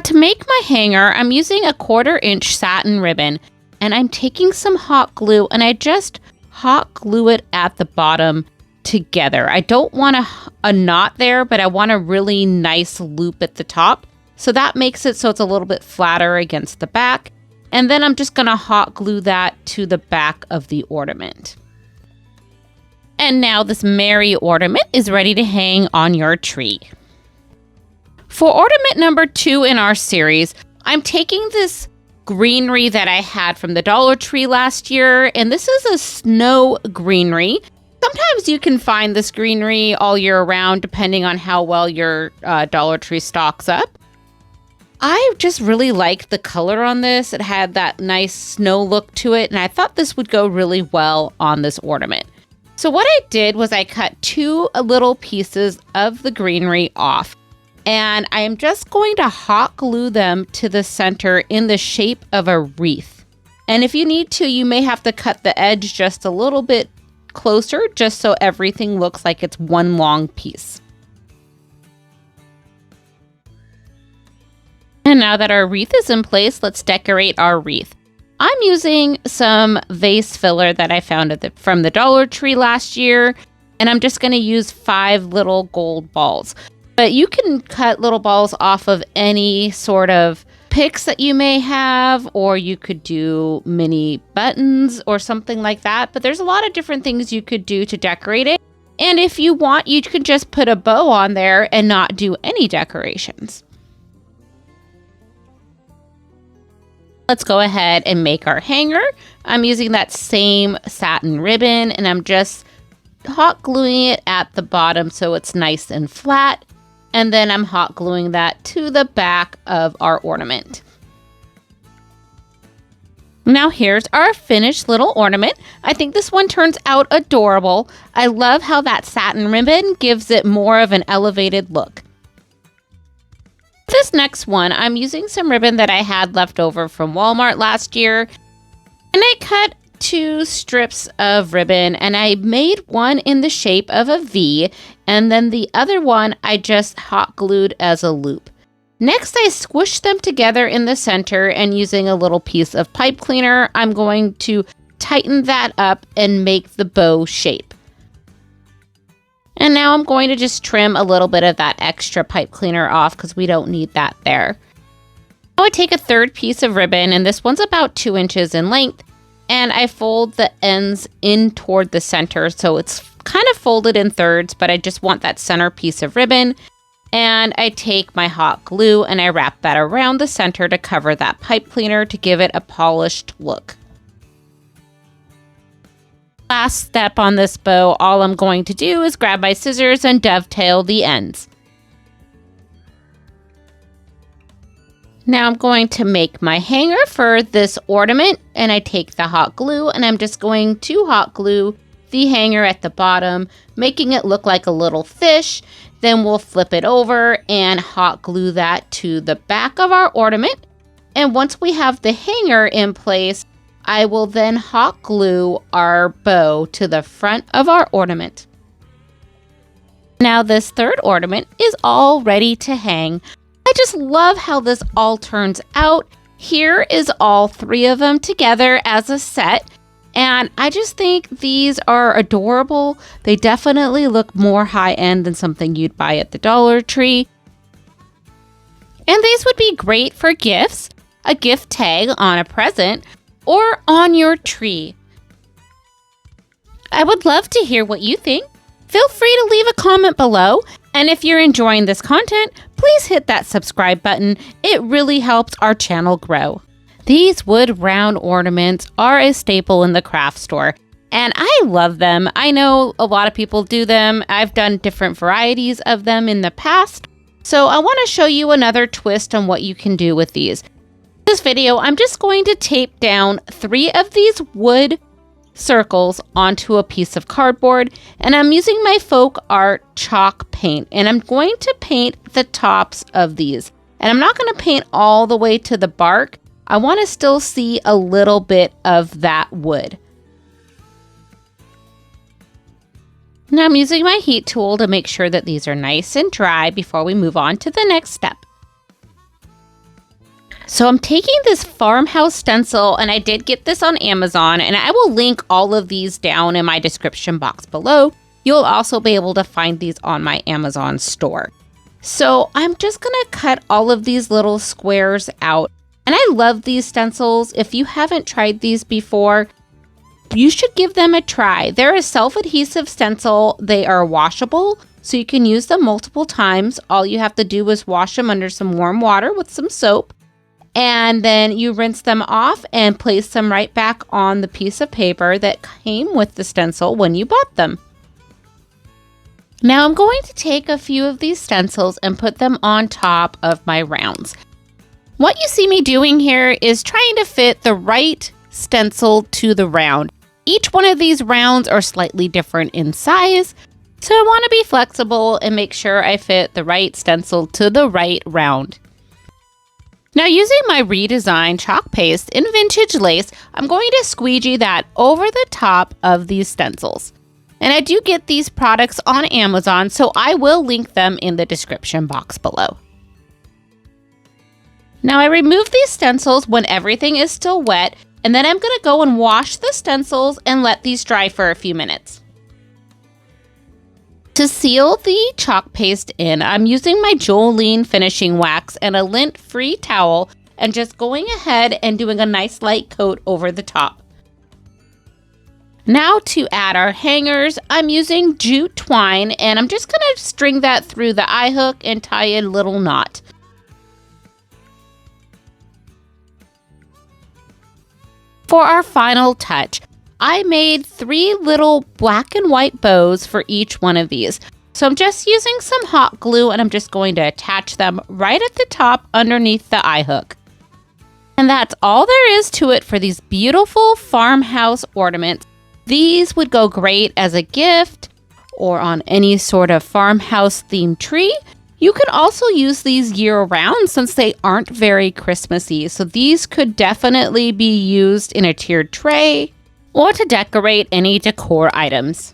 To make my hanger, I'm using a 1/4 inch satin ribbon and I'm taking some hot glue and I just hot glue it at the bottom together. I don't want a knot there, but I want a really nice loop at the top. So that makes it so it's a little bit flatter against the back. And then I'm just going to hot glue that to the back of the ornament. And now this Merry ornament is ready to hang on your tree. For ornament number 2 in our series, I'm taking this greenery that I had from the Dollar Tree last year, and this is a snow greenery. Sometimes you can find this greenery all year round, depending on how well your Dollar Tree stocks up. I just really liked the color on this. It had that nice snow look to it, and I thought this would go really well on this ornament. So what I did was I cut 2 little pieces of the greenery off, and I am just going to hot glue them to the center in the shape of a wreath. And if you need to, you may have to cut the edge just a little bit closer, just so everything looks like it's one long piece. And now that our wreath is in place, let's decorate our wreath. I'm using some vase filler that I found from the Dollar Tree last year, and I'm just going to use 5 little gold balls. But you can cut little balls off of any sort of picks that you may have, or you could do mini buttons or something like that. But there's a lot of different things you could do to decorate it. And if you want, you could just put a bow on there and not do any decorations. Let's go ahead and make our hanger. I'm using that same satin ribbon and I'm just hot gluing it at the bottom so it's nice and flat. And then I'm hot gluing that to the back of our ornament. Now here's our finished little ornament. I think this one turns out adorable. I love how that satin ribbon gives it more of an elevated look. This next one, I'm using some ribbon that I had left over from Walmart last year. And I cut 2 strips of ribbon and I made one in the shape of a V. And then the other one I just hot glued as a loop. Next, I squished them together in the center and using a little piece of pipe cleaner, I'm going to tighten that up and make the bow shape. And now I'm going to just trim a little bit of that extra pipe cleaner off because we don't need that there. Now I take a third piece of ribbon, and this one's about 2 inches in length, and I fold the ends in toward the center, so it's kind of folded in thirds, but I just want that center piece of ribbon. And I take my hot glue and I wrap that around the center to cover that pipe cleaner to give it a polished look. Last step on this bow, all I'm going to do is grab my scissors and dovetail the ends. Now I'm going to make my hanger for this ornament, and I take the hot glue and I'm just going to hot glue the hanger at the bottom, making it look like a little fish. Then we'll flip it over and hot glue that to the back of our ornament. And once we have the hanger in place, I will then hot glue our bow to the front of our ornament. Now this third ornament is all ready to hang. I just love how this all turns out. Here is all 3 of them together as a set. And I just think these are adorable. They definitely look more high-end than something you'd buy at the Dollar Tree. And these would be great for gifts, a gift tag on a present, or on your tree. I would love to hear what you think. Feel free to leave a comment below. And if you're enjoying this content, please hit that subscribe button. It really helps our channel grow. These wood round ornaments are a staple in the craft store, and I love them. I know a lot of people do them. I've done different varieties of them in the past, so I want to show you another twist on what you can do with these. In this video, I'm just going to tape down 3 of these wood circles onto a piece of cardboard, and I'm using my folk art chalk paint, and I'm going to paint the tops of these. And I'm not going to paint all the way to the bark. I want to still see a little bit of that wood. Now I'm using my heat tool to make sure that these are nice and dry before we move on to the next step. So I'm taking this farmhouse stencil, and I did get this on Amazon, and I will link all of these down in my description box below. You'll also be able to find these on my Amazon store. So I'm just going to cut all of these little squares out. And I love these stencils. If you haven't tried these before, you should give them a try. They're a self-adhesive stencil. They are washable, so you can use them multiple times. All you have to do is wash them under some warm water with some soap. And then you rinse them off and place them right back on the piece of paper that came with the stencil when you bought them. Now I'm going to take a few of these stencils and put them on top of my rounds. What you see me doing here is trying to fit the right stencil to the round. Each one of these rounds are slightly different in size, so I want to be flexible and make sure I fit the right stencil to the right round. Now using my redesigned chalk paste in vintage lace, I'm going to squeegee that over the top of these stencils. And I do get these products on Amazon, so I will link them in the description box below. Now I remove these stencils when everything is still wet, and then I'm going to go and wash the stencils and let these dry for a few minutes. To seal the chalk paste in, I'm using my Jolene finishing wax and a lint-free towel and just going ahead and doing a nice light coat over the top. Now to add our hangers, I'm using jute twine, and I'm just going to string that through the eye hook and tie a little knot. For our final touch, I made 3 little black and white bows for each one of these. So I'm just using some hot glue and I'm just going to attach them right at the top underneath the eye hook. And that's all there is to it for these beautiful farmhouse ornaments. These would go great as a gift or on any sort of farmhouse themed tree. You can also use these year-round since they aren't very Christmassy. So these could definitely be used in a tiered tray or to decorate any decor items.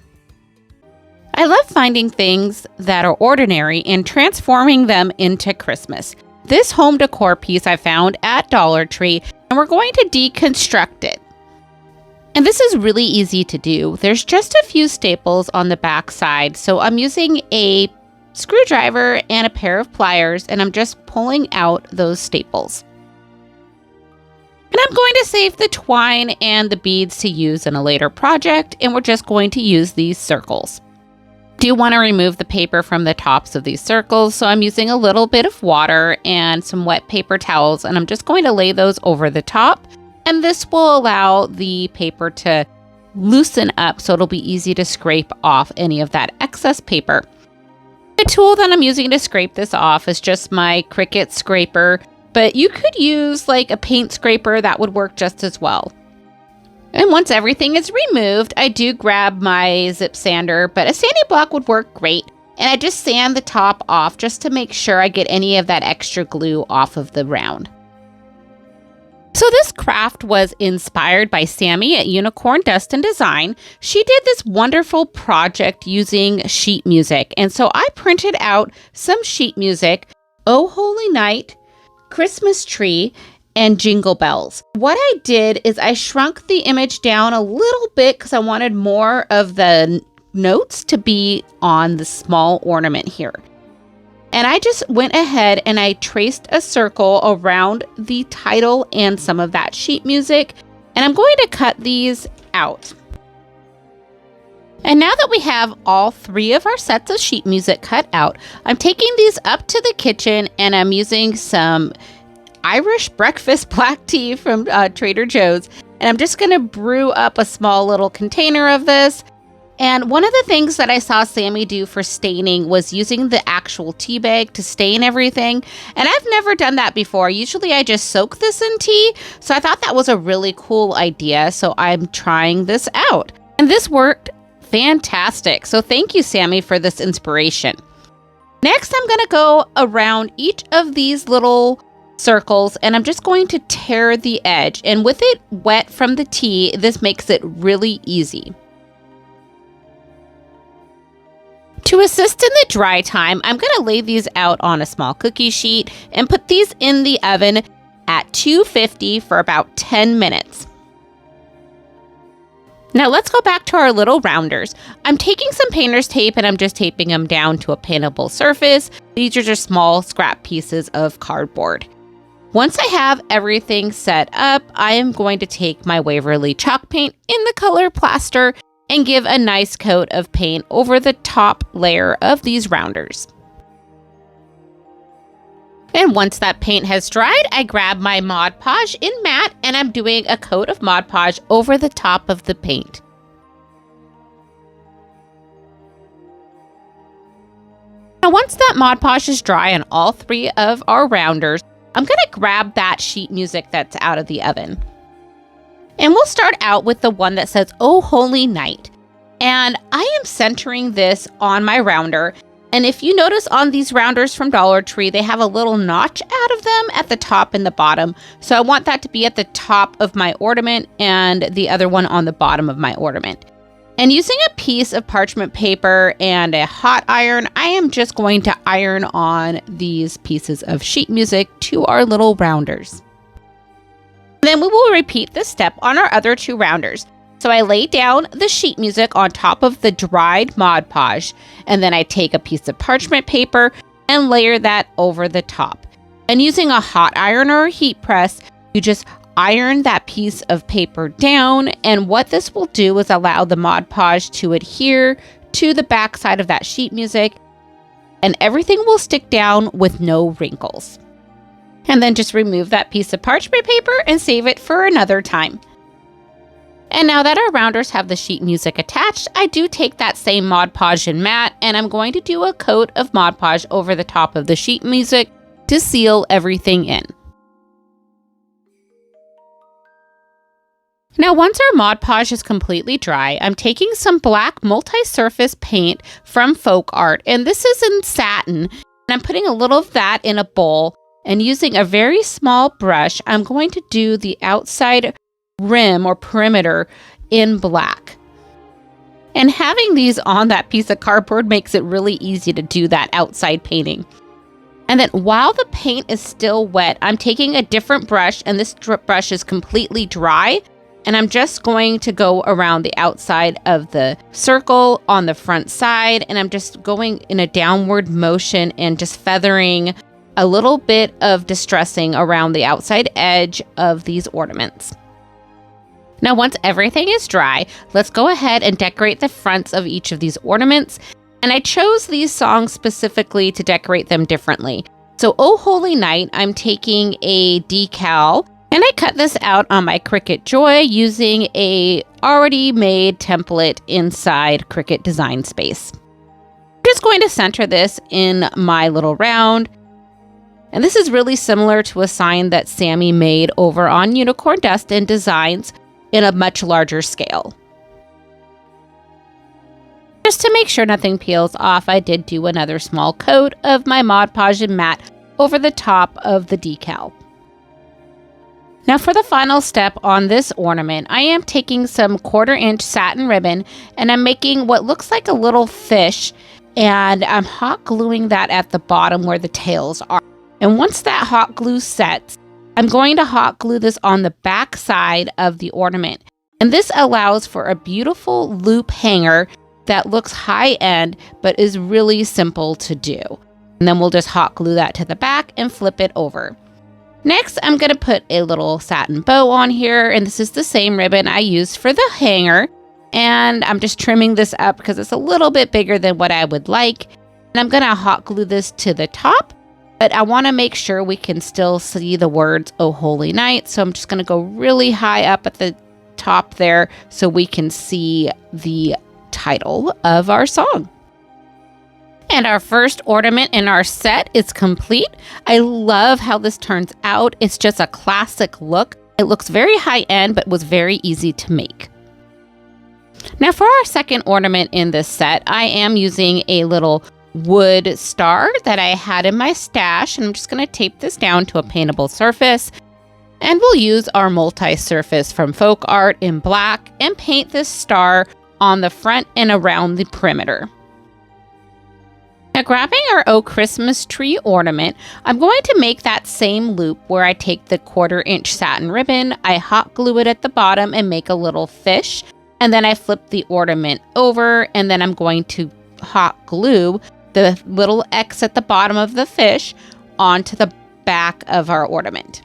I love finding things that are ordinary and transforming them into Christmas. This home decor piece I found at Dollar Tree, and we're going to deconstruct it. And this is really easy to do. There's just a few staples on the back side, so I'm using a screwdriver and a pair of pliers, and I'm just pulling out those staples. And I'm going to save the twine and the beads to use in a later project, and we're just going to use these circles. Do want to remove the paper from the tops of these circles, so I'm using a little bit of water and some wet paper towels, and I'm just going to lay those over the top, and this will allow the paper to loosen up so it'll be easy to scrape off any of that excess paper. The tool that I'm using to scrape this off is just my Cricut scraper, but you could use like a paint scraper, that would work just as well. And once everything is removed, I do grab my zip sander, but a sanding block would work great. And I just sand the top off just to make sure I get any of that extra glue off of the round. So this craft was inspired by Sammy at Unicorn Dust and Design. She did this wonderful project using sheet music. And so I printed out some sheet music, Oh Holy Night, Christmas Tree, and Jingle Bells. What I did is I shrunk the image down a little bit because I wanted more of the notes to be on the small ornament here. And I just went ahead and I traced a circle around the title and some of that sheet music. And I'm going to cut these out. And now that we have all 3 of our sets of sheet music cut out, I'm taking these up to the kitchen and I'm using some Irish breakfast black tea from Trader Joe's. And I'm just going to brew up a small little container of this. And one of the things that I saw Sammy do for staining was using the actual tea bag to stain everything. And I've never done that before. Usually I just soak this in tea. So I thought that was a really cool idea. So I'm trying this out. And this worked fantastic. So thank you, Sammy, for this inspiration. Next, I'm going to go around each of these little circles and I'm just going to tear the edge. And with it wet from the tea, this makes it really easy. To assist in the dry time, I'm going to lay these out on a small cookie sheet and put these in the oven at 250 for about 10 minutes. Now let's go back to our little rounders. I'm taking some painter's tape and I'm just taping them down to a paintable surface. These are just small scrap pieces of cardboard. Once I have everything set up, I am going to take my Waverly chalk paint in the color plaster and give a nice coat of paint over the top layer of these rounders. And once that paint has dried, I grab my Mod Podge in matte and I'm doing a coat of Mod Podge over the top of the paint. Now once that Mod Podge is dry on all 3 of our rounders, I'm going to grab that sheet music that's out of the oven. And we'll start out with the one that says, Oh Holy Night. And I am centering this on my rounder. And if you notice on these rounders from Dollar Tree, they have a little notch out of them at the top and the bottom. So I want that to be at the top of my ornament and the other one on the bottom of my ornament. And using a piece of parchment paper and a hot iron, I am just going to iron on these pieces of sheet music to our little rounders. Then we will repeat this step on our other 2 rounders. So I lay down the sheet music on top of the dried Mod Podge, and then I take a piece of parchment paper and layer that over the top. And using a hot iron or a heat press, you just iron that piece of paper down, and what this will do is allow the Mod Podge to adhere to the back side of that sheet music, and everything will stick down with no wrinkles. And then just remove that piece of parchment paper and save it for another time. And now that our rounders have the sheet music attached, I do take that same Mod Podge and matte, and I'm going to do a coat of Mod Podge over the top of the sheet music to seal everything in. Now, once our Mod Podge is completely dry, I'm taking some black multi-surface paint from Folk Art, and this is in satin, and I'm putting a little of that in a bowl, and using a very small brush, I'm going to do the outside rim or perimeter in black. And having these on that piece of cardboard makes it really easy to do that outside painting. And then while the paint is still wet, I'm taking a different brush, and this brush is completely dry, and I'm just going to go around the outside of the circle on the front side, and I'm just going in a downward motion and just feathering a little bit of distressing around the outside edge of these ornaments. Now, once everything is dry, let's go ahead and decorate the fronts of each of these ornaments. And I chose these songs specifically to decorate them differently. So, Oh Holy Night, I'm taking a decal, and I cut this out on my Cricut Joy using a already made template inside Cricut Design Space. I'm just going to center this in my little round. And this is really similar to a sign that Sammy made over on Unicorn Dust and Designs, in a much larger scale. Just to make sure nothing peels off, I did do another small coat of my Mod Podge and matte over the top of the decal. Now for the final step on this ornament, I am taking some 1/4-inch satin ribbon, and I'm making what looks like a little fish, and I'm hot gluing that at the bottom where the tails are. And once that hot glue sets, I'm going to hot glue this on the back side of the ornament. And this allows for a beautiful loop hanger that looks high-end, but is really simple to do. And then we'll just hot glue that to the back and flip it over. Next, I'm going to put a little satin bow on here, and this is the same ribbon I used for the hanger. And I'm just trimming this up because it's a little bit bigger than what I would like. And I'm going to hot glue this to the top. But I want to make sure we can still see the words, Oh Holy Night. So I'm just going to go really high up at the top there so we can see the title of our song. And our first ornament in our set is complete. I love how this turns out. It's just a classic look. It looks very high-end, but was very easy to make. Now for our second ornament in this set, I am using a little wood star that I had in my stash, and I'm just going to tape this down to a paintable surface, and we'll use our multi-surface from Folk Art in black and paint this star on the front and around the perimeter. Now grabbing our Oh Christmas Tree ornament, I'm going to make that same loop where I take the 1/4-inch satin ribbon, I hot glue it at the bottom and make a little fish, and then I flip the ornament over, and then I'm going to hot glue the little X at the bottom of the fish onto the back of our ornament.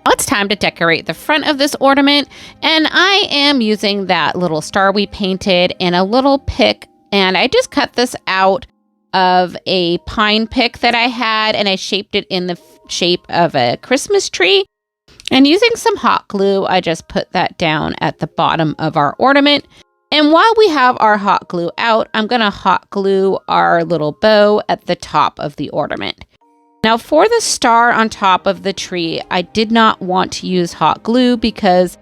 Now it's time to decorate the front of this ornament, and I am using that little star we painted and a little pick, and I just cut this out of a pine pick that I had, and I shaped it in the shape of a Christmas tree. And using some hot glue, I just put that down at the bottom of our ornament. And while we have our hot glue out, I'm going to hot glue our little bow at the top of the ornament. Now for the star on top of the tree, I did not want to use hot glue because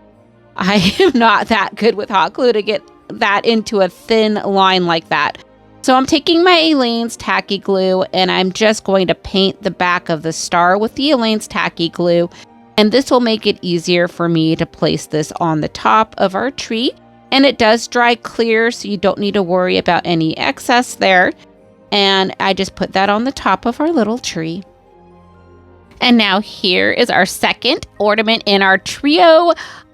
I am not that good with hot glue to get that into a thin line like that. So I'm taking my Elaine's tacky glue, and I'm just going to paint the back of the star with the Elaine's tacky glue. And this will make it easier for me to place this on the top of our tree. And it does dry clear, so you don't need to worry about any excess there. And I just put that on the top of our little tree. And now here is our second ornament in our trio.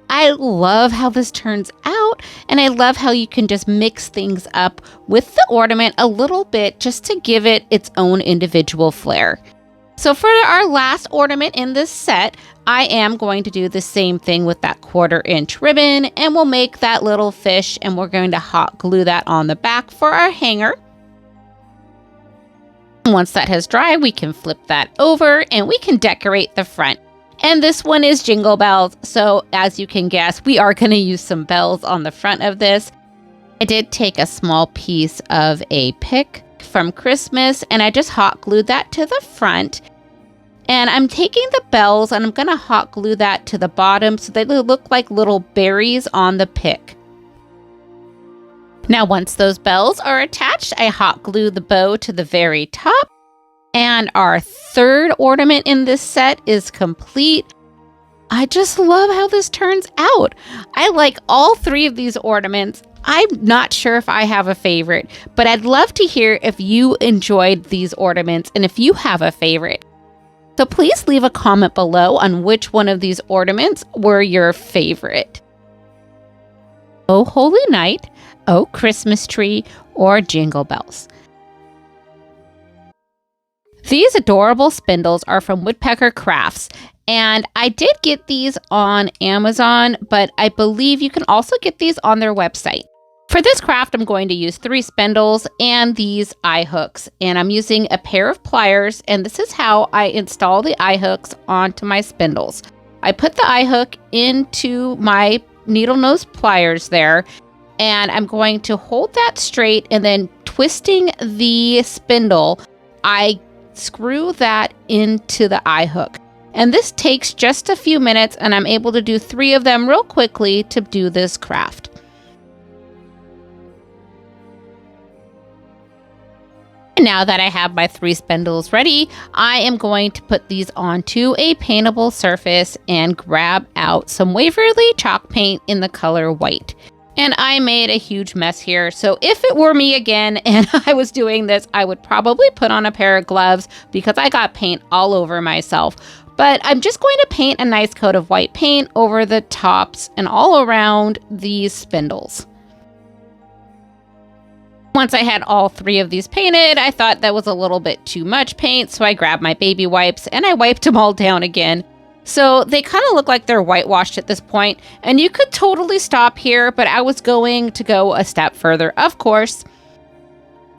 I love how this turns out, and I love how you can just mix things up with the ornament a little bit just to give it its own individual flair. So for our last ornament in this set, I am going to do the same thing with that 1/4-inch ribbon, and we'll make that little fish, and we're going to hot glue that on the back for our hanger. Once that has dried, we can flip that over and we can decorate the front. And this one is Jingle Bells. So as you can guess, we are going to use some bells on the front of this. I did take a small piece of a pick from Christmas and I just hot glued that to the front. And I'm taking the bells and I'm going to hot glue that to the bottom so they look like little berries on the pick. Now, once those bells are attached, I hot glue the bow to the very top. And our third ornament in this set is complete. I just love how this turns out. I like all three of these ornaments. I'm not sure if I have a favorite, but I'd love to hear if you enjoyed these ornaments and if you have a favorite. So please leave a comment below on which one of these ornaments were your favorite. Oh Holy Night, Oh Christmas Tree, or Jingle Bells. These adorable spindles are from Woodpecker Crafts, and I did get these on Amazon, but I believe you can also get these on their website. For this craft, I'm going to use 3 spindles and these eye hooks, and I'm using a pair of pliers, and this is how I install the eye hooks onto my spindles. I put the eye hook into my needle nose pliers there, and I'm going to hold that straight, and then twisting the spindle, I screw that into the eye hook. And this takes just a few minutes, and I'm able to do 3 of them real quickly to do this craft. And now that I have my 3 spindles ready, I am going to put these onto a paintable surface and grab out some Waverly chalk paint in the color white. And I made a huge mess here, so if it were me again and I was doing this, I would probably put on a pair of gloves because I got paint all over myself. But I'm just going to paint a nice coat of white paint over the tops and all around these spindles. Once I had all 3 of these painted, I thought that was a little bit too much paint, so I grabbed my baby wipes and I wiped them all down again. So they kind of look like they're whitewashed at this point, and you could totally stop here, but I was going to go a step further, of course.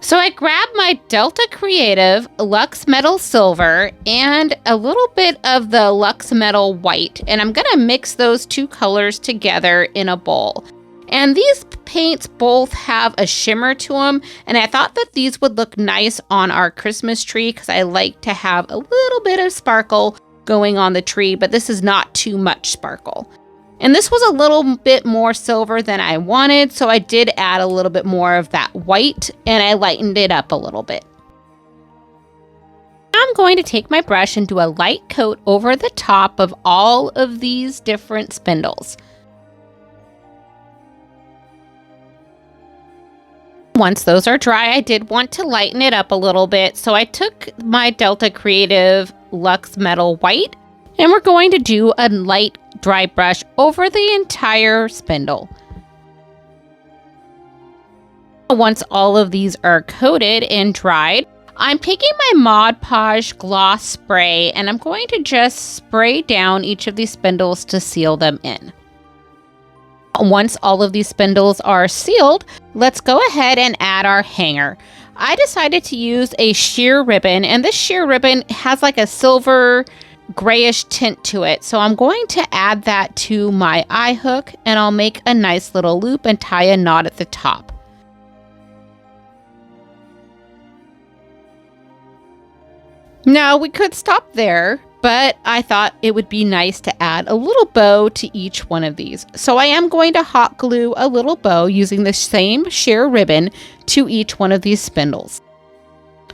So I grabbed my Delta Creative Luxe Metal Silver and a little bit of the Luxe Metal White, and I'm going to mix those 2 colors together in a bowl. And these paints both have a shimmer to them, and I thought that these would look nice on our Christmas tree because I like to have a little bit of sparkle going on the tree, but this is not too much sparkle. And this was a little bit more silver than I wanted, so I did add a little bit more of that white, and I lightened it up a little bit. I'm going to take my brush and do a light coat over the top of all of these different spindles. Once those are dry, I did want to lighten it up a little bit, so I took my Delta Creative Luxe Metal White, and we're going to do a light dry brush over the entire spindle. Once all of these are coated and dried, I'm taking my Mod Podge gloss spray, and I'm going to just spray down each of these spindles to seal them in. Once all of these spindles are sealed, let's go ahead and add our hanger. I decided to use a sheer ribbon, and this sheer ribbon has like a silver grayish tint to it. So I'm going to add that to my eye hook, and I'll make a nice little loop and tie a knot at the top. Now we could stop there, but I thought it would be nice to add a little bow to each one of these. So I am going to hot glue a little bow using the same sheer ribbon to each one of these spindles.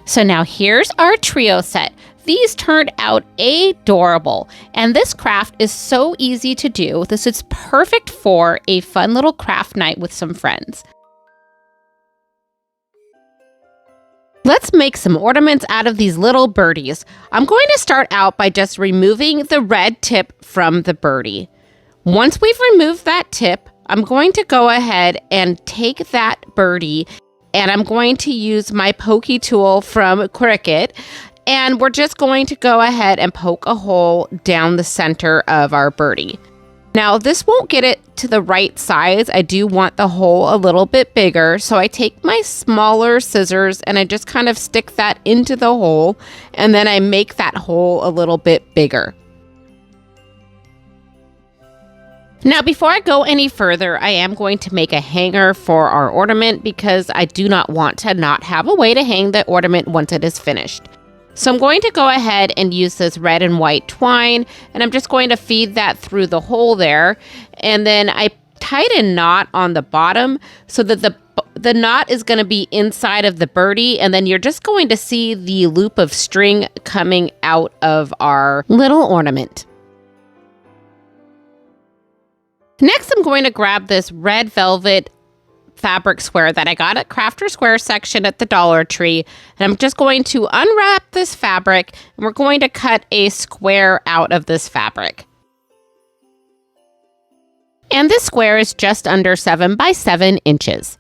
So now here's our trio set. These turned out adorable, and this craft is so easy to do. This is perfect for a fun little craft night with some friends. Let's make some ornaments out of these little birdies. I'm going to start out by just removing the red tip from the birdie. Once we've removed that tip, I'm going to go ahead and take that birdie, and I'm going to use my pokey tool from Cricut, and we're just going to go ahead and poke a hole down the center of our birdie. Now, this won't get it to the right size. I do want the hole a little bit bigger, so I take my smaller scissors and I just kind of stick that into the hole, and then I make that hole a little bit bigger. Now, before I go any further, I am going to make a hanger for our ornament because I do not want to not have a way to hang the ornament once it is finished. So I'm going to go ahead and use this red and white twine, and I'm just going to feed that through the hole there. And then I tied a knot on the bottom so that the knot is going to be inside of the birdie, and then you're just going to see the loop of string coming out of our little ornament. Next, I'm going to grab this red velvet fabric square that I got at Crafter Square section at the Dollar Tree, and I'm just going to unwrap this fabric, and we're going to cut a square out of this fabric. And this square is just under 7 by 7 inches.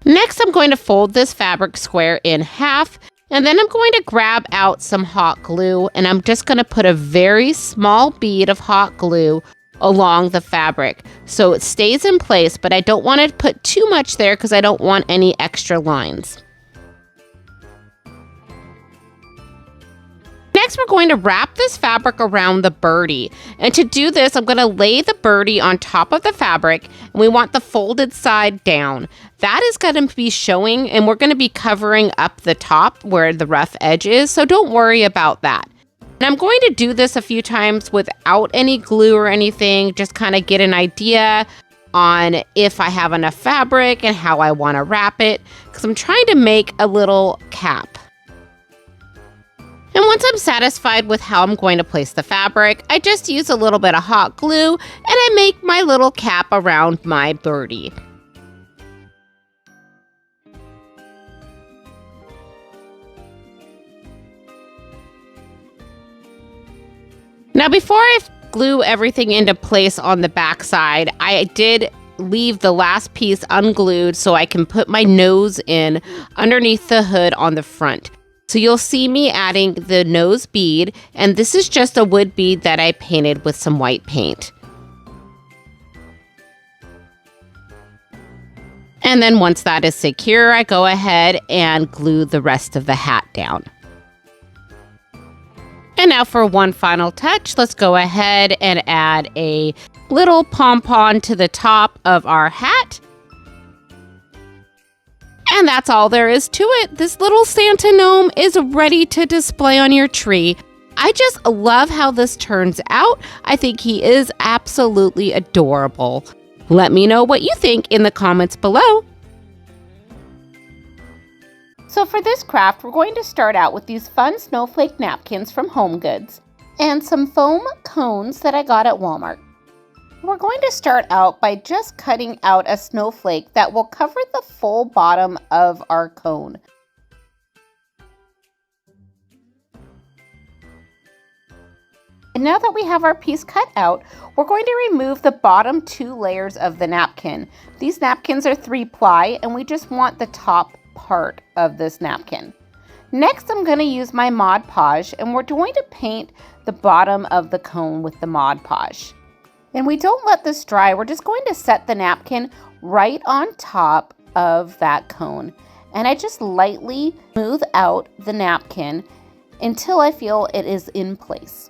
Next, I'm going to fold this fabric square in half, and then I'm going to grab out some hot glue, and I'm just going to put a very small bead of hot glue along the fabric so it stays in place, but I don't want to put too much there because I don't want any extra lines. Next, we're going to wrap this fabric around the birdie. And to do this, I'm going to lay the birdie on top of the fabric, and we want the folded side down. That is going to be showing, and we're going to be covering up the top where the rough edge is, so don't worry about that. And I'm going to do this a few times without any glue or anything, just kind of get an idea on if I have enough fabric and how I want to wrap it, because I'm trying to make a little cap. And once I'm satisfied with how I'm going to place the fabric, I just use a little bit of hot glue and I make my little cap around my birdie. Now, before I glue everything into place on the back side, I did leave the last piece unglued so I can put my nose in underneath the hood on the front. So you'll see me adding the nose bead, and this is just a wood bead that I painted with some white paint. And then once that is secure, I go ahead and glue the rest of the hat down. And now for one final touch, let's go ahead and add a little pom-pom to the top of our hat. And that's all there is to it. This little Santa gnome is ready to display on your tree. I just love how this turns out. I think he is absolutely adorable. Let me know what you think in the comments below. So for this craft, we're going to start out with these fun snowflake napkins from Home Goods and some foam cones that I got at Walmart. We're going to start out by just cutting out a snowflake that will cover the full bottom of our cone. And now that we have our piece cut out, we're going to remove the bottom 2 layers of the napkin. These napkins are 3-ply, and we just want the top part of this napkin. Next, I'm going to use my Mod Podge, and we're going to paint the bottom of the cone with the Mod Podge. And we don't let this dry, we're just going to set the napkin right on top of that cone. And I just lightly smooth out the napkin until I feel it is in place.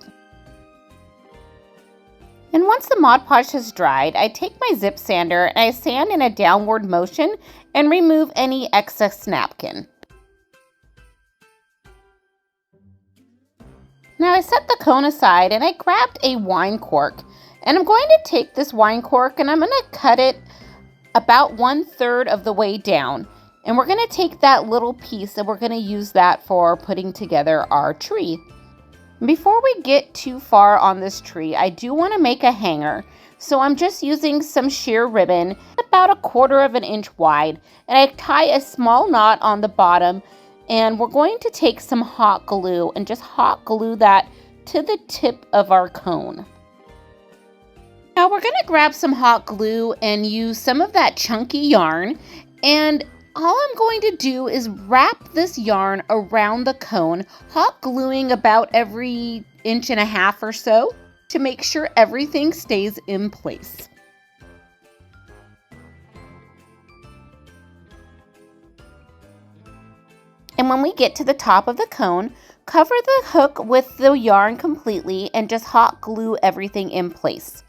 And once the Mod Podge has dried, I take my zip sander and I sand in a downward motion and remove any excess napkin. Now I set the cone aside and I grabbed a wine cork. And I'm going to take this wine cork and I'm going to cut it about 1/3 of the way down. And we're going to take that little piece and we're going to use that for putting together our tree. Before we get too far on this tree, I do want to make a hanger. So I'm just using some sheer ribbon, about 1/4 inch wide. And I tie a small knot on the bottom. And we're going to take some hot glue and just hot glue that to the tip of our cone. Now we're going to grab some hot glue and use some of that chunky yarn, and all I'm going to do is wrap this yarn around the cone, hot gluing about every 1.5 inches or so to make sure everything stays in place. And when we get to the top of the cone, Cover the hook with the yarn completely and just hot glue everything in place.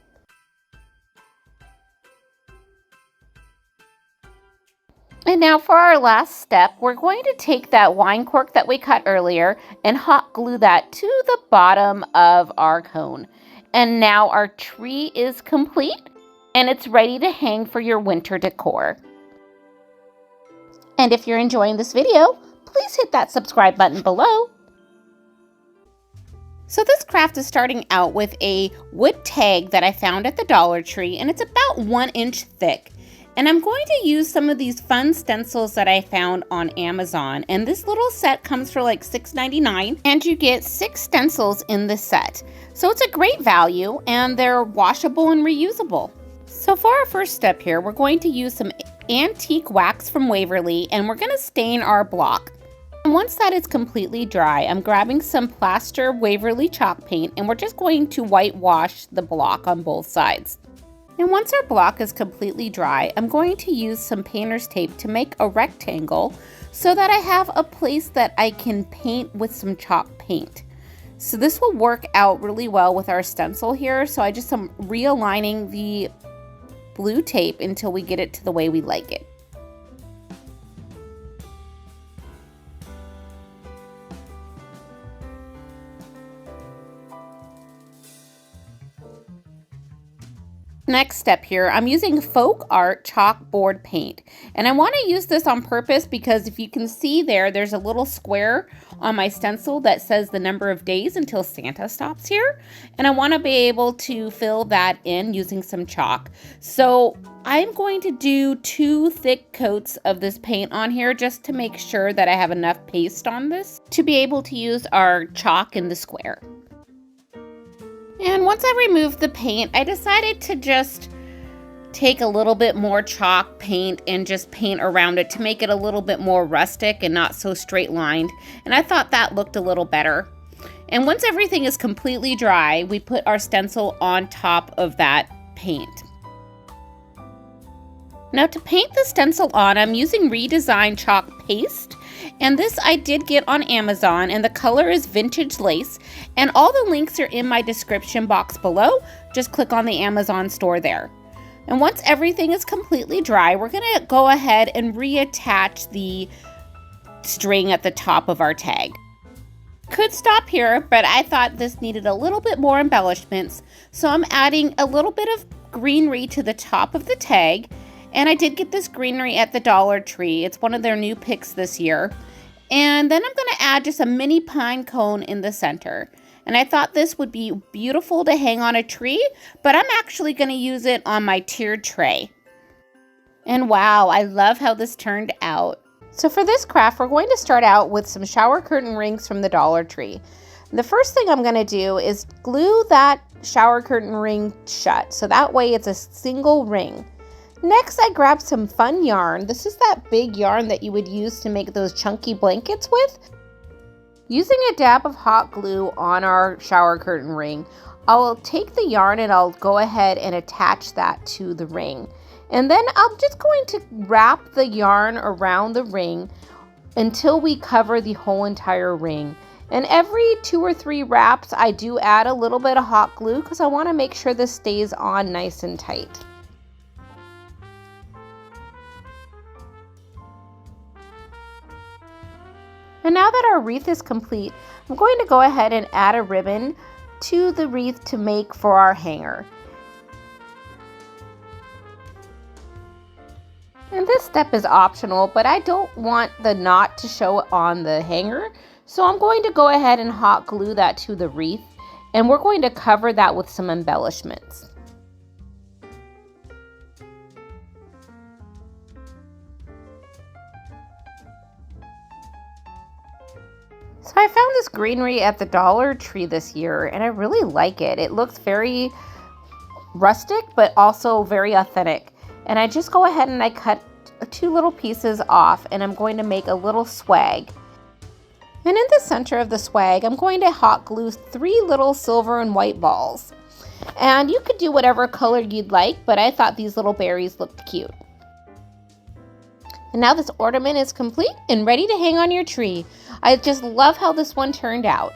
And now for our last step, we're going to take that wine cork that we cut earlier and hot glue that to the bottom of our cone. And now our tree is complete and it's ready to hang for your winter decor. And if you're enjoying this video, please hit that subscribe button below. So this craft is starting out with a wood tag that I found at the Dollar Tree, and it's about 1 inch thick. And I'm going to use some of these fun stencils that I found on Amazon. And this little set comes for like $6.99, and you get 6 stencils in the set. So it's a great value, and they're washable and reusable. So for our first step here, we're going to use some antique wax from Waverly, and we're going to stain our block. And once that is completely dry, I'm grabbing some plaster Waverly chalk paint, and we're just going to whitewash the block on both sides. And once our block is completely dry, I'm going to use some painter's tape to make a rectangle so that I have a place that I can paint with some chalk paint. So this will work out really well with our stencil here. So I just am realigning the blue tape until we get it to the way we like it. Next step here, I'm using Folk Art chalkboard paint, and I want to use this on purpose because if you can see there's a little square on my stencil that says the number of days until Santa stops here, and I want to be able to fill that in using some chalk. So I'm going to do 2 thick coats of this paint on here just to make sure that I have enough paste on this to be able to use our chalk in the square. And once I removed the paint, I decided to just take a little bit more chalk paint and just paint around it to make it a little bit more rustic and not so straight lined. And I thought that looked a little better. And once everything is completely dry, we put our stencil on top of that paint. Now to paint the stencil on, I'm using Redesign chalk paste. And this I did get on Amazon, and the color is Vintage Lace, and all the links are in my description box below. Just click on the Amazon store there. And once everything is completely dry, we're gonna go ahead and reattach the string at the top of our tag. Could stop here, but I thought this needed a little bit more embellishments, so I'm adding a little bit of greenery to the top of the tag. And I did get this greenery at the Dollar Tree. It's one of their new picks this year. And then I'm going to add just a mini pine cone in the center. And I thought this would be beautiful to hang on a tree, but I'm actually going to use it on my tiered tray. And wow, I love how this turned out. So for this craft, we're going to start out with some shower curtain rings from the Dollar Tree. The first thing I'm going to do is glue that shower curtain ring shut, so that way it's a single ring. Next, I grabbed some fun yarn. This is that big yarn that you would use to make those chunky blankets with. Using a dab of hot glue on our shower curtain ring, I'll take the yarn and I'll go ahead and attach that to the ring. And then I'm just going to wrap the yarn around the ring until we cover the whole entire ring. And every 2 or 3 wraps, I do add a little bit of hot glue because I want to make sure this stays on nice and tight. And now that our wreath is complete, I'm going to go ahead and add a ribbon to the wreath to make for our hanger. And this step is optional, but I don't want the knot to show on the hanger. So I'm going to go ahead and hot glue that to the wreath, and we're going to cover that with some embellishments. So I found this greenery at the Dollar Tree this year, and I really like it. It looks very rustic, but also very authentic. And I just go ahead and I cut 2 little pieces off, and I'm going to make a little swag. And in the center of the swag, I'm going to hot glue 3 little silver and white balls. And you could do whatever color you'd like, but I thought these little berries looked cute. And now this ornament is complete and ready to hang on your tree. I just love how this one turned out.